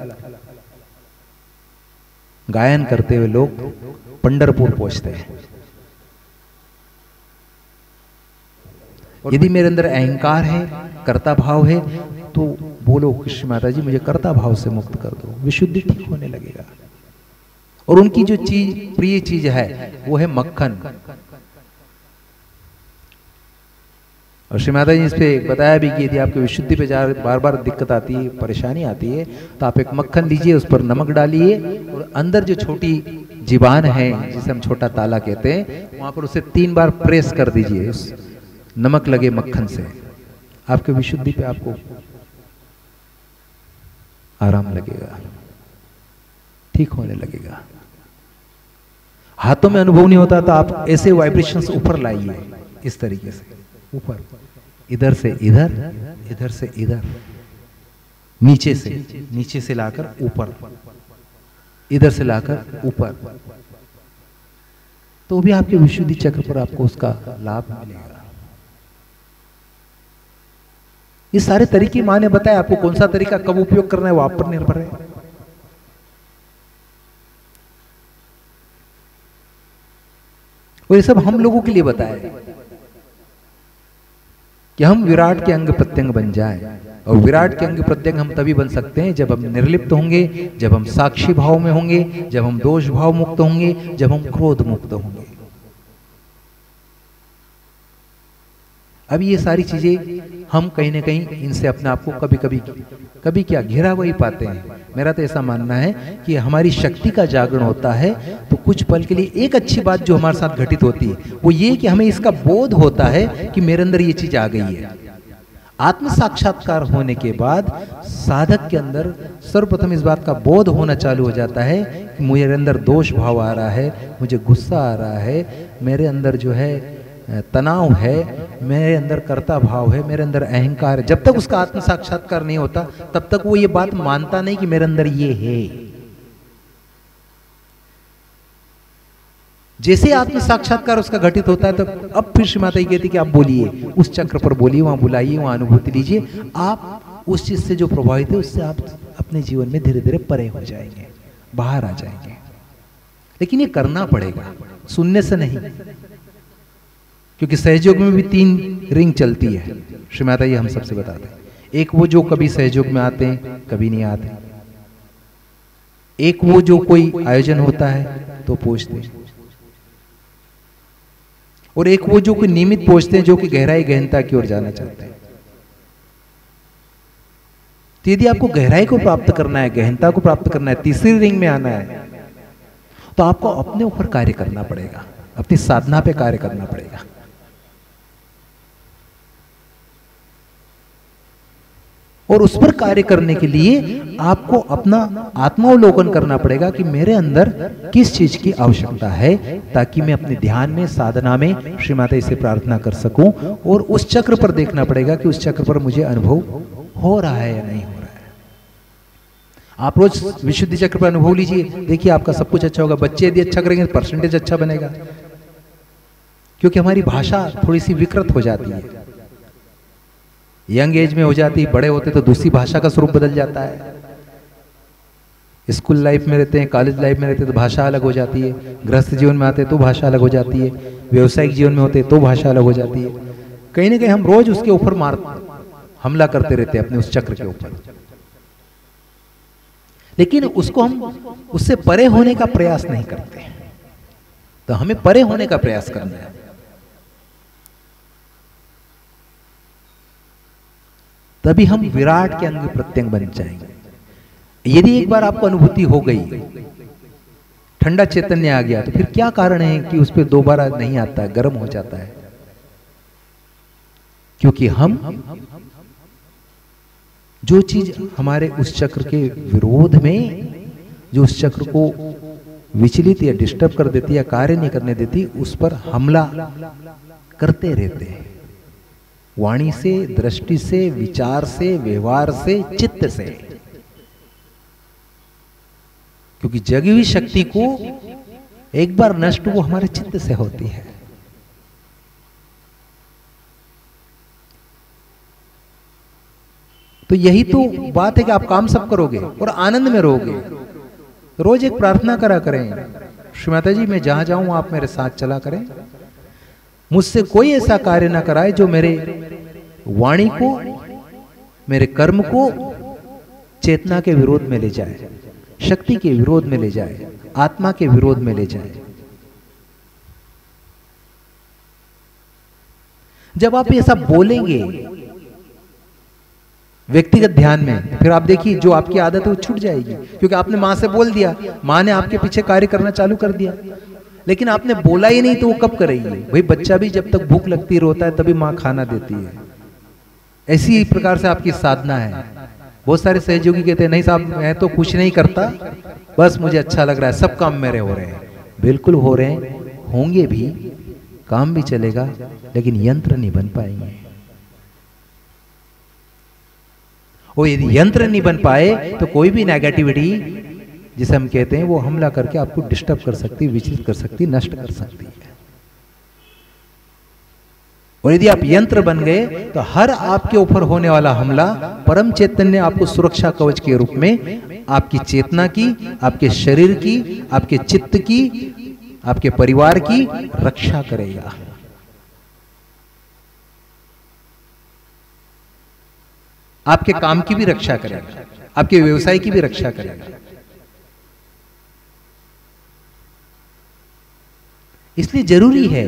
गायन करते हुए लोग पंढरपुर पहुंचते हैं। यदि मेरे अंदर अहंकार है, कर्ता भाव है, तो बोलो कृष्ण माता जी मुझे कर्ता भाव से मुक्त कर दो, विशुद्धि ठीक होने लगेगा। और उनकी जो चीज प्रिय चीज है वो है मक्खन। और श्री माता जी इस पे बताया भी कि यदि आपकी विशुद्धि पे बार बार दिक्कत आती है, परेशानी आती है, तो आप एक मक्खन लीजिए, उस पर नमक डालिए, और अंदर जो छोटी जीबान है जिसे हम छोटा ताला कहते हैं, वहां पर उसे 3 बार प्रेस कर दीजिए, उस नमक लगे मक्खन से आपके विशुद्धि पे आपको आराम लगेगा। ठीक होने लगेगा। हाथों में अनुभव नहीं होता तो आप ऐसे वाइब्रेशंस ऊपर लाइए, इस तरीके से ऊपर, इधर से इधर, इधर से इधर, नीचे से लाकर ऊपर, इधर से लाकर ऊपर, तो भी आपके विशुद्धि चक्र पर आपको उसका लाभ मिलेगा। ये सारे तरीके मां ने बताया, आपको कौन सा तरीका कब उपयोग करना है वो आप पर निर्भर है। और ये सब हम लोगों के लिए बताया कि हम विराट के अंग प्रत्यंग बन जाएं। और विराट के अंग प्रत्यंग हम तभी बन सकते हैं जब हम निर्लिप्त होंगे, जब हम साक्षी भाव में होंगे, जब हम दोष भाव मुक्त होंगे, जब हम क्रोध मुक्त होंगे। अब ये सारी चीजें हम कहीं ना कहीं इनसे अपने आप को कभी क्या घिरा वही पाते हैं। मेरा तो ऐसा मानना है कि हमारी शक्ति का जागरण होता है तो कुछ पल के लिए एक अच्छी बात जो हमारे साथ घटित होती है वो ये कि हमें इसका बोध होता है कि मेरे अंदर ये चीज आ गई है। आत्म साक्षात्कार होने के बाद साधक के अंदर सर्वप्रथम इस बात का बोध होना चालू हो जाता है कि मेरे अंदर दोष भाव आ रहा है, मुझे गुस्सा आ रहा है, मेरे अंदर जो है तनाव है, मेरे अंदर कर्ता भाव है, मेरे अंदर अहंकार है। जब तक उसका आत्म साक्षात्कार नहीं होता तब तक वो ये बात मानता नहीं कि मेरे अंदर ये है। जैसे आत्म साक्षात्कार उसका घटित होता है तो अब फिर श्री माता जी कहती कि आप बोलिए, उस चक्र पर बोलिए, वहां बुलाइए, वहां अनुभूति लीजिए। आप उस चीज से जो प्रभावित है उससे आप अपने जीवन में धीरे धीरे परे हो जाएंगे, बाहर आ जाएंगे। लेकिन ये करना पड़ेगा, सुनने से नहीं, क्योंकि सहयोग में भी 3 रिंग चलती है। श्री माता जी हम सबसे बताते हैं, एक वो जो कभी सहयोग में आते हैं, कभी नहीं आते, एक वो जो कोई आयोजन होता है तो पहुंचते हैं, और एक वो जो कोई नियमित पहुंचते हैं, जो कि गहराई गहनता की ओर जाना चाहते हैं। तो यदि आपको गहराई को प्राप्त करना है, गहनता को प्राप्त करना है, तीसरी रिंग में आना है, तो आपको अपने ऊपर कार्य करना पड़ेगा, अपनी साधना पे कार्य करना पड़ेगा। और उस पर कार्य करने के लिए आपको अपना आत्मावलोकन करना पड़ेगा कि मेरे अंदर किस चीज की आवश्यकता है, ताकि मैं अपने ध्यान में, साधना में श्री माता जी से प्रार्थना कर सकूं। और उस चक्र पर देखना पड़ेगा कि उस चक्र पर मुझे अनुभव हो रहा है या नहीं हो रहा है। आप रोज विशुद्धि चक्र पर अनुभव लीजिए, देखिए आपका सब कुछ अच्छा होगा। बच्चे यदि अच्छा करेंगे तो परसेंटेज अच्छा बनेगा, क्योंकि हमारी भाषा थोड़ी सी विकृत हो जाती है। यंग एज में हो जाती, बड़े होते तो दूसरी भाषा का स्वरूप बदल जाता है। स्कूल लाइफ में रहते हैं, कॉलेज लाइफ में रहते हैं तो भाषा अलग हो जाती है, गृहस्थ जीवन में आते हैं तो भाषा अलग हो जाती है, व्यवसायिक जीवन में होते हैं तो भाषा अलग हो जाती है। कहीं ना कहीं हम रोज उसके ऊपर हमला करते रहते हैं, अपने उस चक्र के ऊपर। लेकिन उसको हम उससे परे होने का प्रयास नहीं करते, तो हमें परे होने का प्रयास करना है। तभी हम विराट के अंग प्रत्यंग बन जाएंगे। यदि एक बार आपको अनुभूति हो गई, ठंडा चैतन्य आ गया, तो फिर क्या कारण है कि उस पर दोबारा नहीं आता है, गर्म हो जाता है? क्योंकि हम जो चीज हमारे उस चक्र के विरोध में, जो उस चक्र को विचलित या डिस्टर्ब कर देती या कार्य नहीं करने देती, उस पर हमला करते रहते हैं। वाणी से, दृष्टि से, विचार से, व्यवहार से, चित्त से। क्योंकि जगी हुई शक्ति को एक बार नष्ट वो हमारे चित्त से होती है। तो यही तो बात है कि आप काम सब करोगे और आनंद में रहोगे। रोज एक प्रार्थना करा करें, श्री माता जी मैं जहां जाऊं आप मेरे साथ चला करें, मुझसे कोई ऐसा कार्य ना कराए जो मेरे वाणी को, मेरे कर्म को चेतना के विरोध में ले जाए, शक्ति के विरोध में ले जाए, आत्मा के विरोध में ले जाए। जब आप ये सब बोलेंगे व्यक्तिगत ध्यान में, फिर आप देखिए जो आपकी आदत है वो छूट जाएगी, क्योंकि आपने मां से बोल दिया, मां ने आपके पीछे कार्य करना चालू कर दिया। लेकिन आपने बोला ही नहीं तो वो कब करेगी? भाई बच्चा भी जब तक भूख लगती रोता है तभी मां खाना देती है। ऐसी प्रकार से आपकी साधना है। बहुत सारे सहयोगी कहते हैं नहीं साहब मैं तो कुछ नहीं करता, बस मुझे अच्छा लग रहा है, सब काम मेरे हो रहे हैं। बिल्कुल हो रहे हैं, होंगे भी, काम भी चलेगा, लेकिन यंत्र नहीं बन पाएंगे। और यदि यंत्र नहीं बन पाए तो कोई भी नेगेटिविटी जिसे हम कहते हैं वो हमला करके आपको डिस्टर्ब कर सकती, विचलित कर सकती, नष्ट कर सकती है। और यदि आप यंत्र बन गए तो हर आपके ऊपर होने वाला हमला परम चैतन्य आपको सुरक्षा कवच के रूप में आपकी चेतना की, आपके शरीर की, आपके चित्त की, आपके परिवार की रक्षा करेगा। आपके काम की भी रक्षा करेगा, आपके व्यवसाय की भी रक्षा करेगा। इसलिए जरूरी है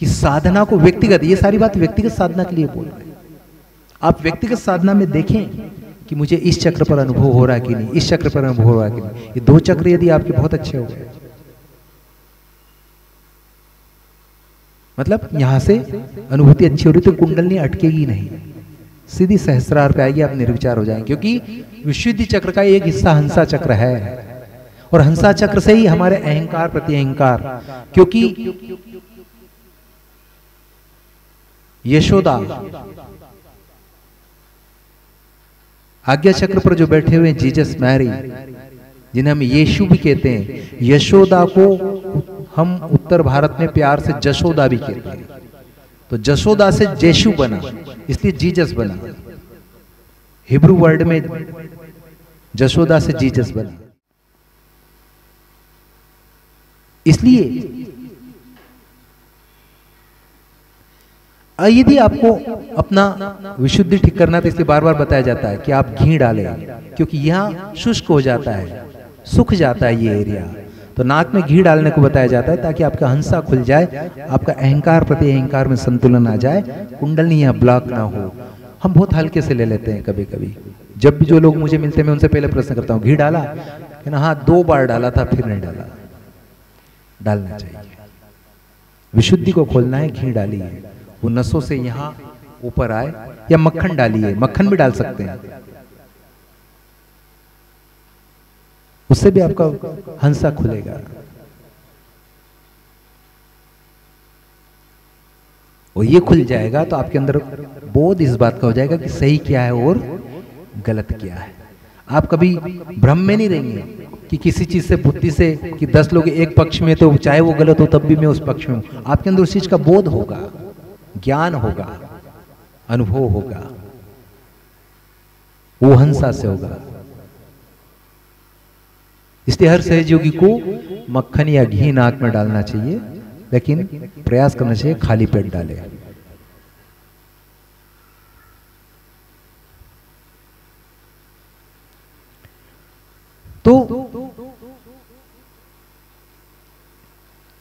कि साधना को व्यक्तिगत, ये सारी बात व्यक्तिगत साधना के लिए बोल रहे हैं। आप व्यक्तिगत साधना में देखें कि मुझे इस चक्र पर अनुभव हो रहा है कि नहीं, इस चक्र पर अनुभव हो रहा है कि नहीं। ये 2 चक्र यदि आपके बहुत अच्छे हो गए, मतलब यहां से अनुभूति अच्छी हो रही तो कुंडलनी अटकेगी नहीं, सीधी सहस्रार पे आएगी, आप निर्विचार हो जाएंगे। क्योंकि विशुद्धि चक्र का एक हिस्सा हंसा चक्र है, और हंसा चक्र से ही हमारे अहंकार प्रति अहंकार, क्योंकि यशोदा आज्ञा चक्र पर जो बैठे हुए हैं, जीसस मैरी, जिन्हें हम यीशु भी कहते हैं, यशोदा को हम उत्तर भारत में प्यार से जशोदा भी कहते हैं। तो जशोदा से जेशु बना, इसलिए जीसस बना। हिब्रू वर्ड में जशोदा से जीसस बना। इसलिए यदि आपको अपना विशुद्धि ठीक करना है तो इसलिए बार बार बताया जाता है कि आप घी डालें, क्योंकि यहां शुष्क हो जाता है, सूख जाता है ये एरिया। तो नाक में घी डालने को बताया जाता है ताकि आपका हंसा खुल जाए, आपका अहंकार प्रति अहंकार में संतुलन आ जाए, कुंडलनी यहां ब्लॉक ना हो। हम बहुत हल्के से ले लेते हैं कभी कभी। जब भी जो लोग मुझे मिलते हैं मैं उनसे पहले प्रश्न करता हूँ, घी डाला? कहना हाँ 2 बार डाला था, फिर नहीं डाला। डालना चाहिए, विशुद्धि को खोलना है, घी डालिए, वो नसों से यहां ऊपर आए, या मक्खन डालिए, मक्खन भी डाल सकते हैं, उससे भी आपका हंसा खुलेगा। और ये खुल जाएगा तो आपके अंदर बोध इस बात का हो जाएगा कि सही क्या है और गलत क्या है। आप कभी भ्रम में नहीं रहेंगे कि किसी चीज से, बुद्धि से, कि 10 लोग एक पक्ष में तो चाहे वो गलत हो तब भी मैं उस पक्ष में हूं। आपके अंदर उस चीज का बोध होगा, ज्ञान होगा, अनुभव होगा, वो हंसा से होगा। इसलिए हर सहयोगी को मक्खन या घी नाक में डालना चाहिए, लेकिन प्रयास करना चाहिए खाली पेट डाले। तो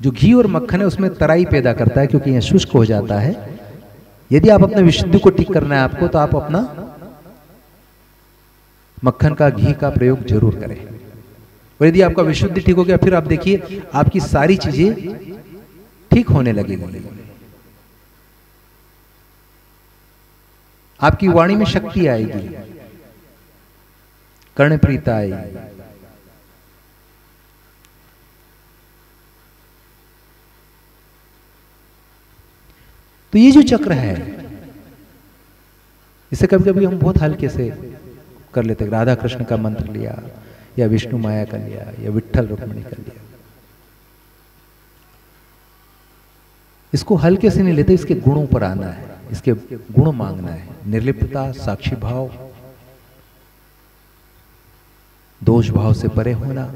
जो घी और मक्खन है उसमें तराई पैदा करता है, क्योंकि यह शुष्क हो जाता है। यदि आप अपने विशुद्धि को ठीक करना है आपको, तो आप अपना मक्खन का, घी का प्रयोग जरूर करें। और यदि आपका विशुद्धि ठीक हो गया, फिर आप देखिए आपकी सारी चीजें ठीक होने लगेगी। आपकी वाणी में शक्ति आएगी, कर्णप्रीता आएगी। तो ये जो चक्र है, इसे कभी कभी हम बहुत हल्के से कर लेते हैं। राधा कृष्ण का मंत्र लिया, या विष्णु माया का लिया, या विट्ठल रुक्मिणी का लिया, इसको हल्के से नहीं लेते। इसके गुणों पर आना है, इसके गुण मांगना है। निर्लिप्तता, साक्षी भाव, दोष भाव से परे होना,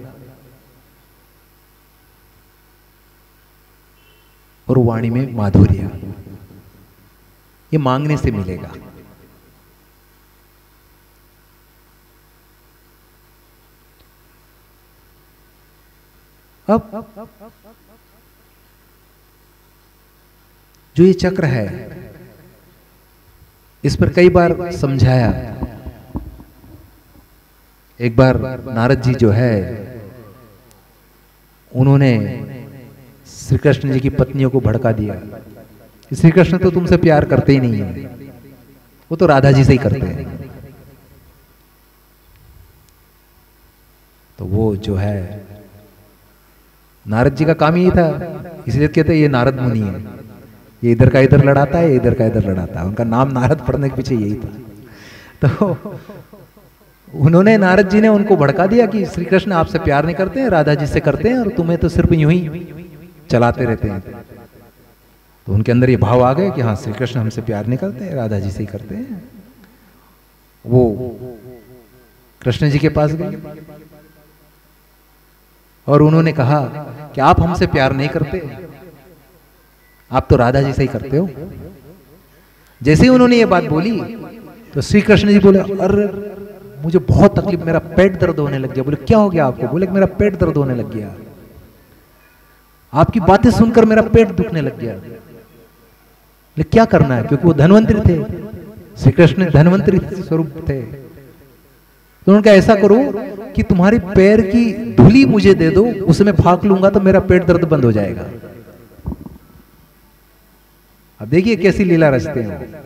और वाणी में माधुर्य, ये मांगने से मिलेगा। अब जो ये चक्र है, इस पर कई बार समझाया। एक बार नारद जी जो है, उन्होंने श्री कृष्ण जी की पत्नियों को भड़का दिया। श्री कृष्ण तो तुमसे प्यार करते ही नहीं है, वो तो राधा जी से ही करते हैं। तो वो जो है नारद जी का काम ही था, इसलिए कहते हैं ये नारद मुनि है, ये इधर का इधर लड़ाता है, इधर का इधर लड़ाता है। उनका नाम नारद पढ़ने के पीछे यही था। तो उन्होंने, नारद जी ने उनको भड़का दिया कि श्री कृष्ण आपसे प्यार नहीं करते हैं, राधा जी से करते हैं, और तुम्हें तो सिर्फ यूं ही चलाते रहते हैं। तो उनके अंदर ये भाव आ गए कि हाँ, श्री कृष्ण हमसे प्यार नहीं करते, राधा जी से ही करते हैं। वो कृष्ण जी के पास गए और उन्होंने कहा कि आप हमसे प्यार नहीं करते, आप तो राधा जी से ही करते हो। जैसे ही उन्होंने ये बात बोली तो श्री कृष्ण जी बोले, अरे मुझे बहुत तकलीफ, मेरा पेट दर्द होने लग गया। बोले क्या हो गया आपको? बोले मेरा पेट दर्द होने लग गया, आपकी बातें सुनकर मेरा पेट दुखने लग गया। बोले क्या करना है? क्योंकि वो धनवंतरी थे, श्री कृष्ण धनवंतरी स्वरूप थे। तो उन्होंने कहा ऐसा करो कि तुम्हारी पैर की धूली मुझे दे दो, उसमें फाक लूंगा तो मेरा पेट दर्द बंद हो जाएगा। अब देखिए कैसी लीला रचते हैं।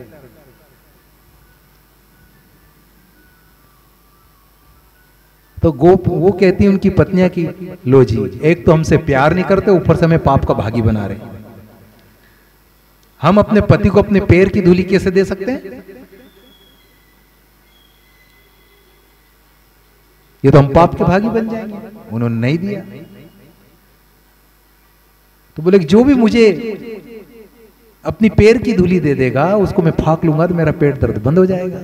तो वो कहती है उनकी पत्नियां की, लो जी, एक तो हमसे प्यार नहीं करते, ऊपर से हमें पाप का भागी बना रहे, हम अपने पति को अपने पैर की धूली कैसे दे सकते हैं? ये तो हम पाप के भागी बन जाएंगे। उन्होंने नहीं दिया। तो बोले जो भी मुझे अपनी पैर की धूली दे देगा, उसको मैं फाक लूंगा तो मेरा पेट दर्द बंद हो जाएगा।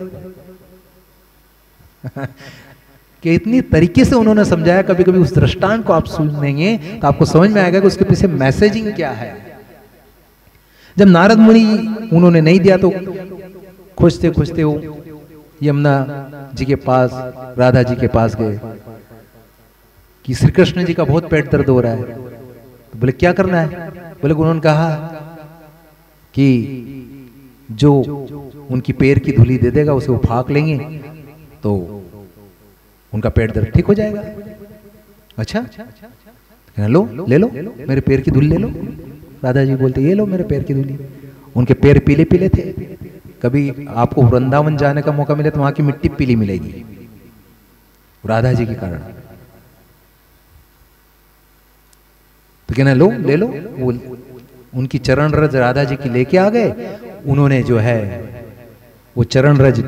कि इतनी तरीके से उन्होंने समझाया। कभी कभी उस दृष्टांत को आप सुनेंगे तो आपको समझ में आएगा कि उसके पीछे मैसेजिंग क्या है। जब नारद मुनि उन्होंने नहीं दिया तो खोजते खोजते वो यमुना जी के पास, राधा जी के पास गए कि श्री कृष्ण जी का बहुत पेट दर्द हो रहा है। तो बोले क्या करना है? बोले उन्होंने कहा कि जो उनकी पैर की धूली दे देगा उसे वो फाक लेंगे तो उनका पेट दर्द ठीक हो जाएगा। अच्छा लो, ले लो मेरे पैर की धूली ले लो। राधा जी बोलते ये लो मेरे पैर की धूली। उनके पैर पीले पीले थे। कभी आपको वृंदावन जाने का मौका मिले तो वहां की मिट्टी पीली मिलेगी राधा जी के कारण। तो कहना लो, ले लो। वो उनकी चरण रज राधा जी की लेके आ गए। उन्होंने जो है वो चरण रज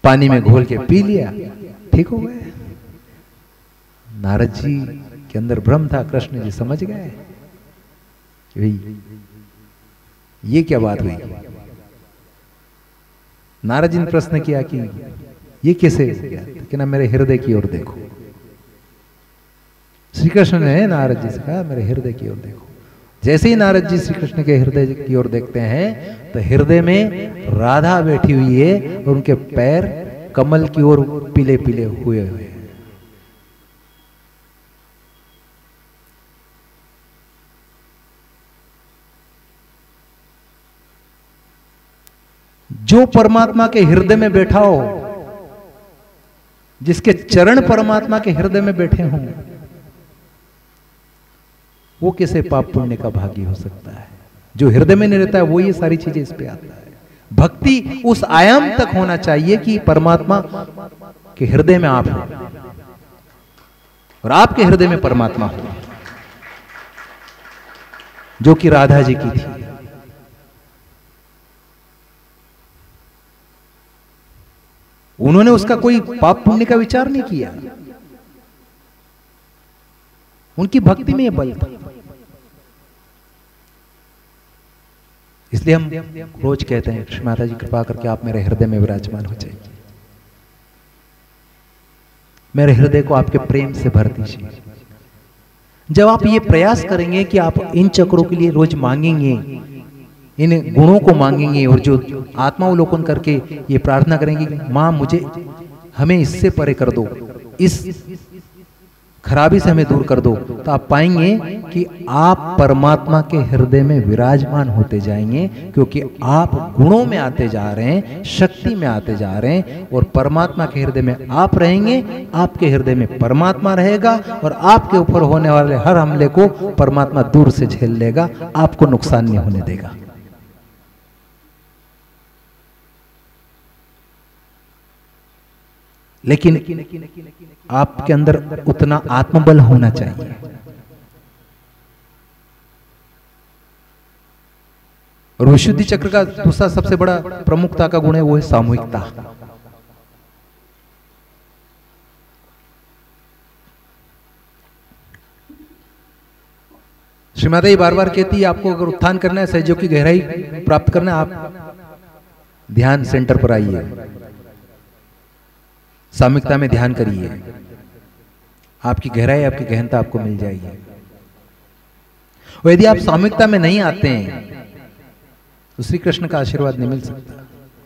पानी में घोल के पी लिया, ठीक हो गए। नारद जी के अंदर भ्रम था, कृष्ण जी समझ गए ये क्या बात हुई। नारद जी ने प्रश्न किया कि ये कैसे कि ना मेरे हृदय की ओर देखो। श्री कृष्ण ने नारद जी से कहा मेरे हृदय की ओर देखो। जैसे ही नारद जी श्री कृष्ण के हृदय की ओर देखते हैं तो हृदय में राधा बैठी हुई है और उनके पैर कमल की ओर पीले पीले हुए हुए। जो परमात्मा के हृदय में बैठा हो, जिसके चरण परमात्मा के हृदय में बैठे हों, वो कैसे पाप पुण्य का भागी हो सकता है? जो हृदय में नहीं रहता है वो ये सारी चीजें इस पे आता है। भक्ति उस आयाम तक होना चाहिए कि परमात्मा के हृदय में आप हो और आपके हृदय में परमात्मा हो, जो कि राधा जी की थी। उन्होंने उसका कोई पाप पुण्य का विचार नहीं किया। उनकी भक्ति में यह बल था। इसलिए हम रोज कहते हैं कृष्ण माता जी कृपा करके आप मेरे हृदय में विराजमान हो जाइए, मेरे हृदय को आपके प्रेम से भर दीजिए। जब आप ये प्रयास करेंगे कि आप इन चक्रों के लिए रोज मांगेंगे, इन गुणों को मांगेंगे और जो आत्मावलोकन करके ये प्रार्थना करेंगे कि मां मुझे हमें इससे परे कर दो, इस खराबी से हमें दूर कर दो, तो आप पाएंगे कि आप परमात्मा के हृदय में विराजमान होते जाएंगे। क्योंकि आप गुणों में आते जा रहे हैं, शक्ति में आते जा रहे हैं और परमात्मा के हृदय में आप रहेंगे, आपके हृदय में परमात्मा रहेगा और आपके ऊपर होने वाले हर हमले को परमात्मा दूर से झेल लेगा, आपको नुकसान नहीं होने देगा। लेकिन आपके अंदर उतना आत्मबल होना चाहिए। और विशुद्धि चक्र का दूसरा सबसे बड़ा प्रमुखता का गुण है वो है सामूहिकता। श्री माता जी बार बार कहती है आपको अगर उत्थान करना है, सहयोग की गहराई प्राप्त करना है, आप ध्यान सेंटर पर आइए, सामूहिकता में ध्यान करिए, आपकी गहराई आपकी गहनता आपको मिल जाएगी। और यदि आप सामूहिकता में नहीं आते हैं तो श्री कृष्ण का आशीर्वाद नहीं मिल सकता,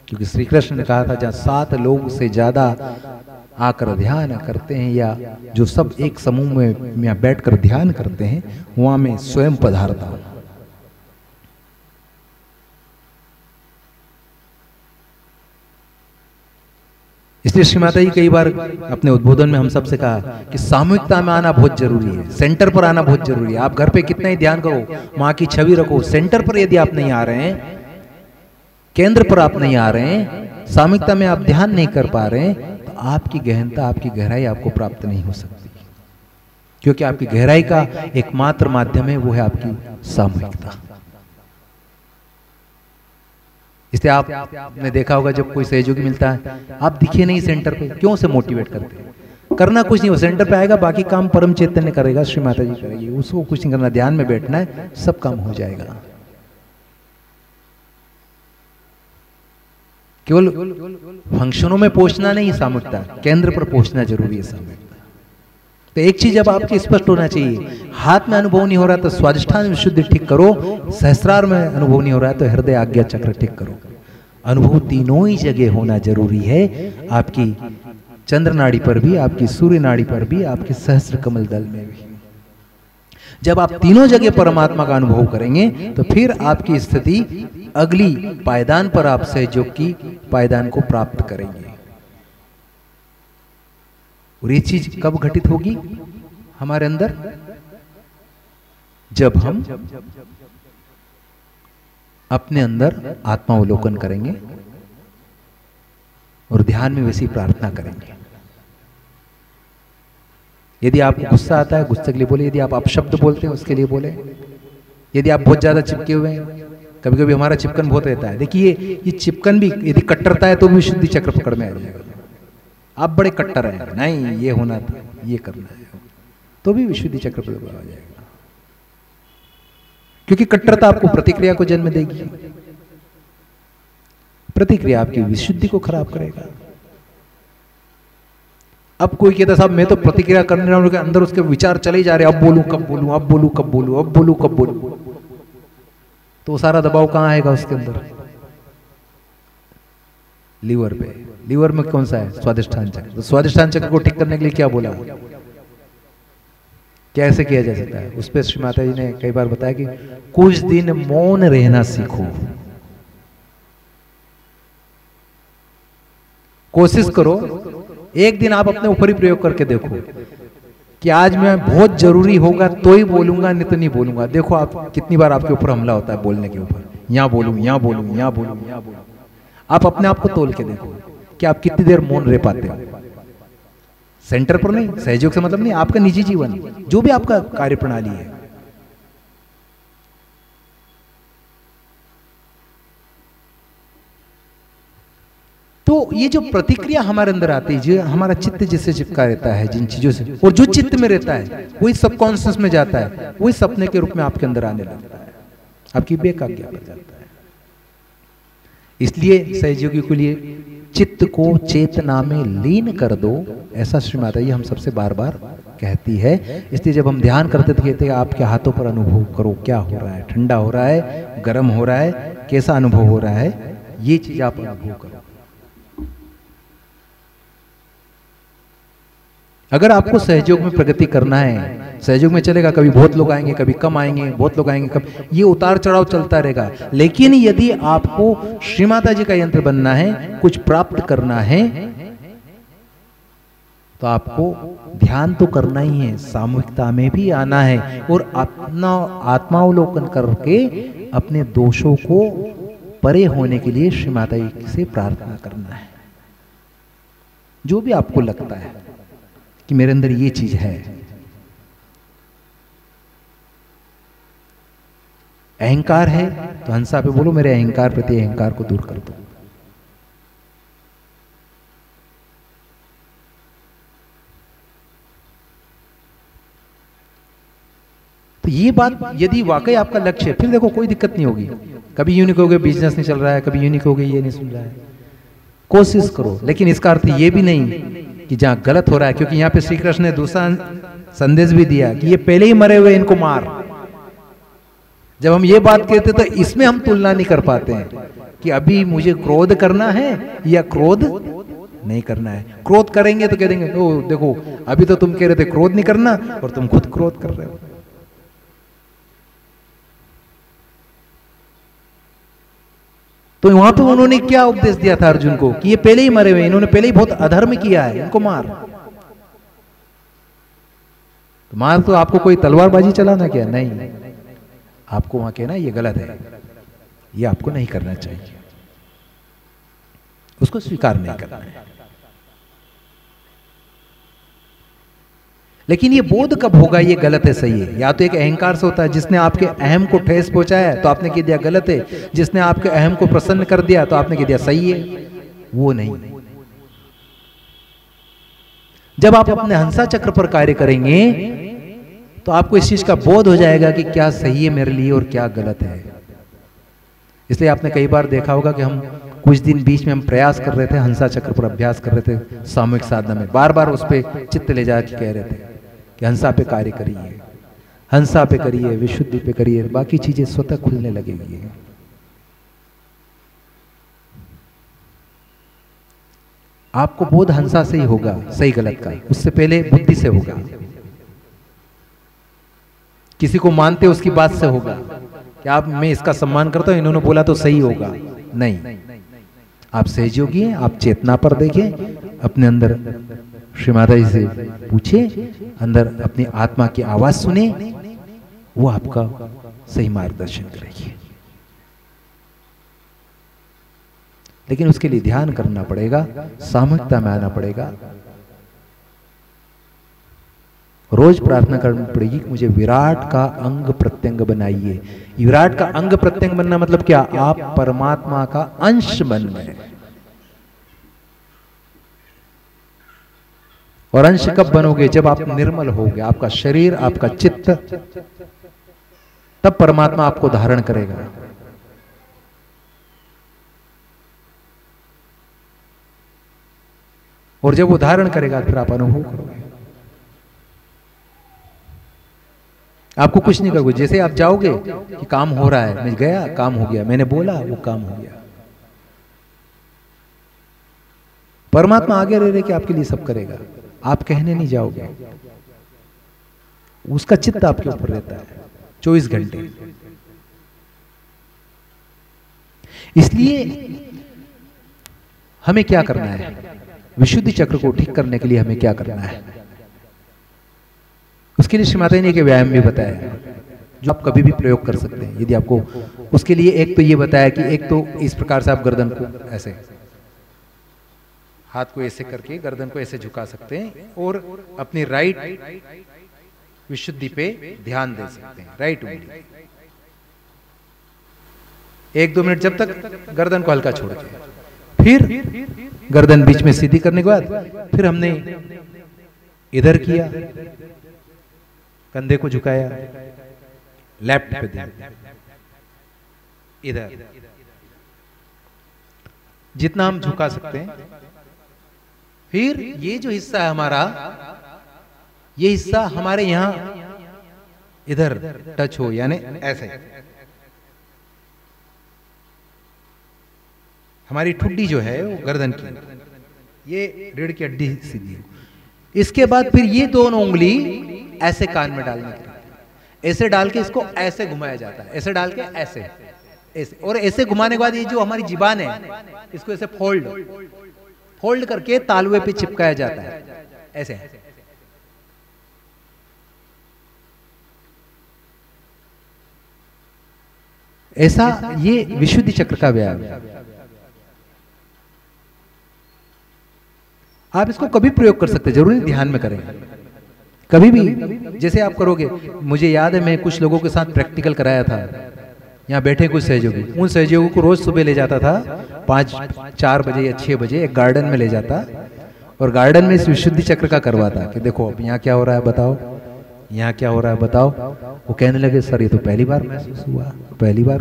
क्योंकि श्री कृष्ण ने कहा था जहां 7 लोग से ज्यादा आकर ध्यान करते हैं या जो सब एक समूह में बैठकर ध्यान करते हैं, वहां में स्वयं पधारता हूं। इसलिए श्री माता जी कई बार अपने उद्बोधन में हम सबसे कहा कि सामूहिकता में आना बहुत जरूरी है, सेंटर पर आना बहुत जरूरी है। आप घर पे कितना ही ध्यान करो, मां की छवि रखो, सेंटर पर यदि आप नहीं आ रहे हैं, केंद्र पर आप नहीं आ रहे हैं, सामूहिकता में आप ध्यान नहीं कर पा रहे हैं, तो आपकी गहनता आपकी गहराई आपको प्राप्त नहीं हो सकती, क्योंकि आपकी गहराई का एकमात्र माध्यम है वो है आपकी सामूहिकता। इसलिए आपने देखा होगा जब कोई सहयोगी मिलता है, आप दिखे नहीं सेंटर पे, क्यों से मोटिवेट करते हैं? करना कुछ नहीं, वो सेंटर पे आएगा, बाकी काम परम चैतन्य करेगा, श्री माता जी करेगी, उसको कुछ नहीं करना, ध्यान में बैठना है, सब काम हो जाएगा। केवल फंक्शनों में पहुंचना नहीं सामूहिकता, केंद्र पर पहुंचना जरूरी है सामूहिकता। तो एक चीज अब आपकी स्पष्ट होना चाहिए, हाथ में अनुभव नहीं हो रहा तो स्वादिष्ठान विशुद्धि ठीक करो, सहस्रार में अनुभव नहीं हो रहा है तो हृदय आज्ञा चक्र ठीक करो। अनुभव तीनों ही जगह होना जरूरी है, आपकी चंद्र नाड़ी पर भी, आपकी सूर्य नाड़ी पर भी, आपके सहस्त्र कमल दल में भी। जब आप तीनों जगह परमात्मा का अनुभव करेंगे तो फिर आपकी स्थिति अगली पायदान पर आप सहयोग की पायदान को प्राप्त करेंगे। और ये चीज कब घटित होगी हमारे अंदर? जब हम अपने अंदर आत्मावलोकन करेंगे और ध्यान में वैसी प्रार्थना करेंगे। यदि आपको गुस्सा आता है गुस्से के लिए बोले, यदि आप अपशब्द बोलते हैं उसके लिए बोले, यदि आप बहुत ज्यादा चिपके हुए हैं, कभी कभी हमारा चिपकन बहुत रहता है, देखिए ये चिपकन भी यदि कट्टरता है तो भी शुद्धि चक्र पकड़ में आ जाएगा। आप बड़े कट्टर हैं, नहीं ये होना था, ये करना है, तो भी विशुद्धि चक्र पर आ जाएगा, क्योंकि कट्टरता आपको प्रतिक्रिया को जन्म देगी, प्रतिक्रिया आपकी विशुद्धि को खराब करेगा। अब कोई कहता साहब मैं तो प्रतिक्रिया करने वालों के अंदर उसके विचार चले जा रहे, अब बोलूं कब बोलूं, अब बोलूं कब बोलूं, अब बोलूं कब बोलूं, तो सारा दबाव कहां आएगा उसके अंदर? लीवर पे। लीवर में कौन सा है? स्वादिष्ठान चक्र। तो स्वादिष्ठान चक्र को ठीक करने के लिए क्या बोला, कैसे किया जा सकता है? उस पर श्री माता जी ने कई बार बताया कि कुछ दिन मौन रहना सीखो, कोशिश करो, एक दिन आप अपने ऊपर ही प्रयोग करके देखो कि आज मैं बहुत जरूरी होगा तो ही बोलूंगा, नहीं तो नहीं बोलूंगा। देखो आप कितनी बार आपके ऊपर हमला होता है बोलने के ऊपर, यहां बोलूं, यहां बोलूं, यहां बोलूं, यहां बोलूं। आप अपने आप को तोल के देखो कि आप कितनी देर मौन रह पाते हो। सेंटर पर नहीं, सहयोग से मतलब नहीं, आपका निजी जीवन, जो भी आपका कार्य प्रणाली है। तो ये जो प्रतिक्रिया हमारे अंदर आती है, जो हमारा चित्त जिससे चिपका रहता है जिन चीजों से, और जो चित्त में रहता है वही सबकॉन्शियस में जाता है, वही सपने के रूप में आपके अंदर आने लगता है, आपकी बेकाज्ञा पर जाता है। इसलिए सहयोगी के लिए चित्त को चेतना में लीन कर दो, ऐसा श्री माता जी हम सबसे बार बार कहती है। इसलिए जब हम ध्यान करते थे कहते आपके हाथों पर अनुभव करो, क्या हो रहा है, ठंडा हो रहा है, गर्म हो रहा है, कैसा अनुभव हो रहा है, ये चीज आप अनुभव करो। अगर आपको सहयोग में प्रगति करना है, सहयोग में चलेगा, कभी बहुत लोग आएंगे, कभी कम आएंगे, बहुत लोग आएंगे, कब ये उतार चढ़ाव चलता रहेगा। लेकिन यदि आपको श्री माता जी का यंत्र बनना है, कुछ प्राप्त करना है, तो आपको ध्यान तो करना ही है, सामूहिकता में भी आना है और अपना आत्मावलोकन करके अपने दोषों को परे होने के लिए श्री माता जी से प्रार्थना करना है। जो भी आपको लगता है कि मेरे अंदर ये चीज है, अहंकार है तो हंसा पे बोलो मेरे अहंकार प्रति अहंकार को दूर कर दो। तो ये बात यदि वाकई आपका लक्ष्य है, फिर देखो कोई दिक्कत नहीं होगी। कभी यूं नहीं कहोगे बिजनेस नहीं चल रहा है, कभी यूं नहीं कहोगे ये नहीं सुन रहा है, कोशिश करो। लेकिन इसका अर्थ ये भी नहीं कि जहां गलत हो रहा है, क्योंकि यहां पे श्री कृष्ण ने दूसरा संदेश भी दिया कि ये पहले ही मरे हुए इनको मार। जब हम ये बात कहते तो इसमें हम तुलना नहीं कर पाते हैं कि अभी मुझे क्रोध करना है या क्रोध नहीं करना है। क्रोध करेंगे तो कह देंगे ओ देखो अभी तो तुम कह रहे थे क्रोध नहीं करना और तुम खुद क्रोध कर रहे हो। तो वहां पे उन्होंने क्या उपदेश दिया था अर्जुन को कि ये पहले ही मरे हुए, इन्होंने पहले ही बहुत अधर्म किया है, इनको मार। तो मार तो आपको कोई तलवारबाजी चलाना क्या? नहीं, आपको वहां कहना ये गलत है, ये आपको नहीं करना चाहिए, उसको स्वीकार नहीं करना है। लेकिन ये बोध कब होगा ये गलत है सही है? या तो एक अहंकार से होता है, जिसने आपके अहम को ठेस पहुंचाया तो आपने कह दिया गलत है, जिसने आपके अहम को प्रसन्न कर दिया तो आपने कह दिया सही है। वो नहीं। जब आप अपने हंसा चक्र पर कार्य करेंगे तो आपको इस चीज का बोध हो जाएगा कि क्या सही है मेरे लिए और क्या गलत है। इसलिए आपने कई बार देखा होगा कि हम कुछ दिन बीच में हम प्रयास कर रहे थे, हंसा चक्र पर अभ्यास कर रहे थे सामूहिक साधना में, बार बार उस पर चित्त ले जाके कह रहे थे कि हंसा पे कार्य करिए, हंसा पे करिए, विशुद्धि पे करिए, बाकी चीजें स्वतः खुलने लगेंगी। आपको बोध हंसा से ही होगा सही गलत का, उससे पहले बुद्धि से होगा। किसी को मानते उसकी बात से होगा कि आप मैं इसका सम्मान करता हूं, इन्होंने बोला तो सही होगा। नहीं, आप सहयोगी हैं, आप चेतना पर देखें, अपने अंदर श्री माता जी से पूछे, अंदर अपनी आत्मा की आवाज सुने, वो आपका सही मार्गदर्शन करेगी। लेकिन उसके लिए ध्यान करना पड़ेगा, सामूहिकता में आना पड़ेगा, रोज प्रार्थना करनी पड़ेगी कि मुझे विराट का अंग प्रत्यंग बनाइए। विराट का अंग प्रत्यंग बनना मतलब क्या? आप परमात्मा का अंश बन गए। और अंश कब बनोगे? जब आप निर्मल होगे, आपका शरीर, आपका चित्त, तब परमात्मा आपको धारण करेगा। और जब वो धारण करेगा फिर आप अनुभव करोगे। आपको कुछ नहीं करोगे, जैसे आप जाओगे कि काम हो रहा है, मैं गया काम हो गया, मैंने बोला वो काम हो गया। परमात्मा आगे रह रहे कि आपके लिए सब करेगा, आप कहने नहीं जाओगे, उसका चित्त आपके ऊपर रहता है 24 घंटे। इसलिए हमें क्या करना है? विशुद्धि चक्र को ठीक करने के लिए हमें क्या करना है? उसके लिए श्री माता जी ने एक व्यायाम भी बताया जो आप कभी भी प्रयोग कर सकते हैं यदि आपको। उसके लिए एक तो ये बताया कि एक तो इस प्रकार से आप गर्दन को ऐसे, हाथ को ऐसे करके गर्दन को ऐसे झुका सकते हैं और अपनी राइट विशुद्धि पे ध्यान दे सकते हैं, राइट उंगली। 1-2 मिनट जब तक गर्दन को हल्का छोड़ के, फिर गर्दन बीच में सीधी करने के बाद फिर हमने इधर किया, कंधे को झुकाया, लेफ्ट पे ध्यान, इधर जितना हम झुका सकते हैं। फिर ये जो हिस्सा है हमारा, ये हिस्सा हमारे यहां इधर टच हो, यानी ऐसे हमारी ठुड्डी जो है वो गर्दन की, ये रीढ़ की हड्डी सीधी हो। इसके बाद फिर ये दोनों उंगली ऐसे कान में डालने के लिए, ऐसे डाल के इसको ऐसे घुमाया जाता है, ऐसे डाल के ऐसे ऐसे, और ऐसे घुमाने के बाद ये जो हमारी जीबान है इसको ऐसे फोल्ड करके तालवे पे चिपकाया जाता है, ऐसे। ऐसा ये विशुद्धि चक्र का व्यायाम है। आप इसको कभी प्रयोग कर सकते, जरूरी नहीं ध्यान में करें, कभी भी जैसे आप करोगे। मुझे याद है मैं कुछ लोगों के साथ प्रैक्टिकल कराया था, यहाँ बैठे कुछ सहयोगी, उन सहयोगों को रोज सुबह ले जाता था 4 बजे या 6 बजे एक गार्डन में ले जाता और गार्डन में इस विशुद्धि चक्र का करवाता कि देखो अब यहाँ क्या हो रहा है बताओ, यहाँ क्या हो रहा है बताओ। वो कहने लगे सर ये तो पहली बार महसूस हुआ, पहली बार।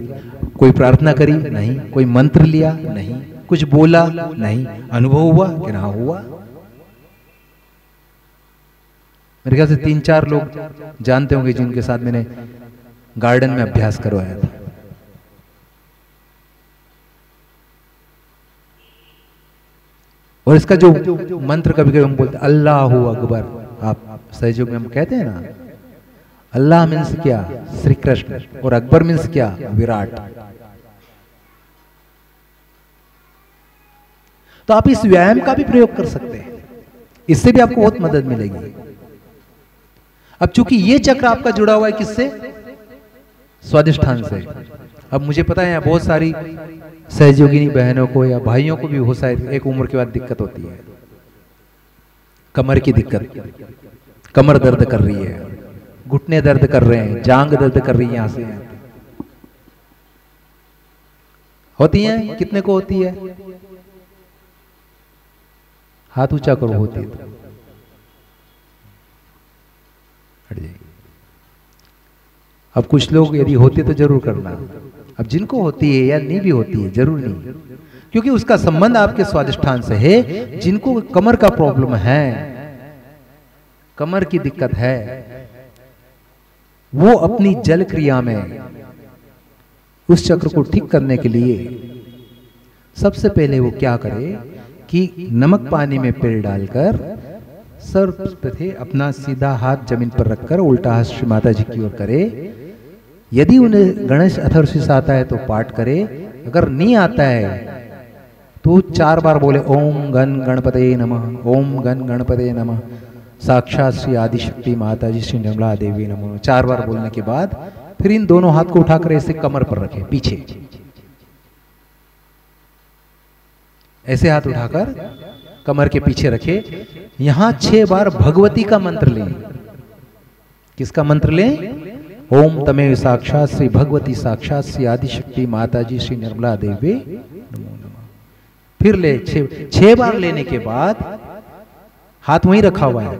कोई प्रार्थना करी नहीं, कोई मंत्र लिया नहीं, कुछ बोला नहीं, अनुभव हुआ कि ना हुआ। मेरे ख्याल से 3-4 लोग जानते होंगे जिनके साथ मैंने गार्डन में अभ्यास करवाया था। और इसका जो मंत्र कभी कभी हम बोलते हैं अल्लाह अकबर, आप सहयोग में हम कहते हैं ना, अल्लाह मीन्स क्या, श्री कृष्ण, और अकबर मीन्स क्या, विराट। तो आप इस व्यायाम का भी प्रयोग कर सकते हैं, इससे भी आपको बहुत मदद मिलेगी। अब चूंकि ये चक्र आपका जुड़ा हुआ है किससे, स्वादिष्ठान से। अब मुझे पता है यहाँ बहुत सारी सहयोगिनी बहनों को या भाइयों को भी हो शायद एक उम्र के बाद दिक्कत होती है, कमर की दिक्कत, कमर दर्द कर रही है, घुटने दर्द कर रहे हैं, जांग दर्द कर रही है, यहां से होती है। कितने को होती है, हाथ ऊंचा करो, होती है तो हट जाइए। अब कुछ लोग यदि होते तो जरूर करना, अब जिनको होती है या नहीं भी होती है जरूर नहीं, क्योंकि उसका संबंध आपके स्वादिष्ठान से है। जिनको कमर का प्रॉब्लम है, कमर की दिक्कत है, वो अपनी जल क्रिया में उस चक्र को ठीक करने के लिए सबसे पहले वो क्या करे कि नमक पानी में पैर डालकर सर्वप्रथम अपना सीधा हाथ जमीन पर रखकर उल्टा हाथ श्री माता जी की ओर करे। यदि उन्हें गणेश अथर्वशीष आता है तो पाठ करे, अगर नहीं आता है तो 4 बार बोले ओम गण गणपते नमः, ओम गण गणपते नमः, साक्षात श्री आदिशक्ति माता जी श्री निर्मला देवी नमः। 4 बार बोलने के बाद फिर इन दोनों हाथ को उठाकर ऐसे कमर पर रखे, पीछे ऐसे हाथ उठाकर कमर के पीछे रखे। यहां 6 बार भगवती का मंत्र लें। किसका मंत्र लें, ओम तमेव साक्षात श्री भगवती साक्षात श्री आदिशक्ति माता जी श्री निर्मला देवी नमो नमः। फिर ले 6 बार लेने के बाद हाथ वहीं रखा हुआ है,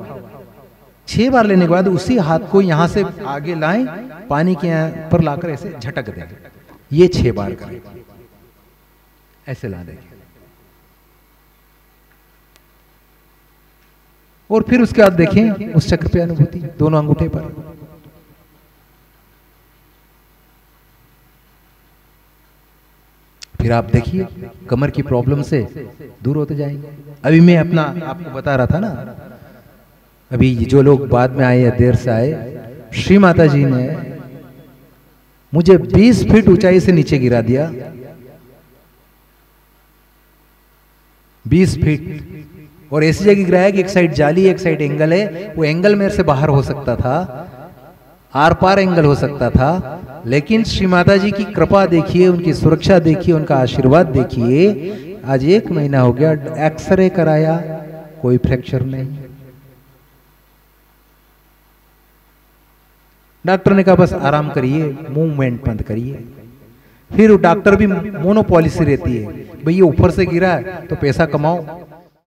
6 बार लेने के बाद उसी हाथ को यहां से आगे लाएं, पानी के पर लाकर ऐसे झटक दें। ये 6 बार करें, ऐसे ला देंगे। और फिर उसके बाद देखें उस चक्र पे अनुभूति दोनों अंगूठे पर। फिर आप देखिए कमर की प्रॉब्लम से दूर होते जाएंगे। अभी मैं अपना आपको बता रहा था ना, अभी जो लोग बाद में आए या देर से आए, श्री माता जी ने मुझे 20 फीट ऊंचाई से नीचे गिरा दिया, 20 फीट, और ऐसी जगह गिराया कि एक साइड जाली एक साइड एंगल है। वो एंगल मेरे से बाहर हो सकता था, आर पार एंगल हो सकता था, लेकिन श्री माता जी की कृपा देखिए, उनकी सुरक्षा देखिए, उनका आशीर्वाद देखिए। आज 1 महीना हो गया, एक्सरे कराया, कोई फ्रैक्चर नहीं। डॉक्टर ने कहा बस आराम करिए, मूवमेंट बंद करिए। फिर डॉक्टर भी मोनो पॉलिसी रहती है, भाई ये ऊपर से गिरा है तो पैसा कमाओ,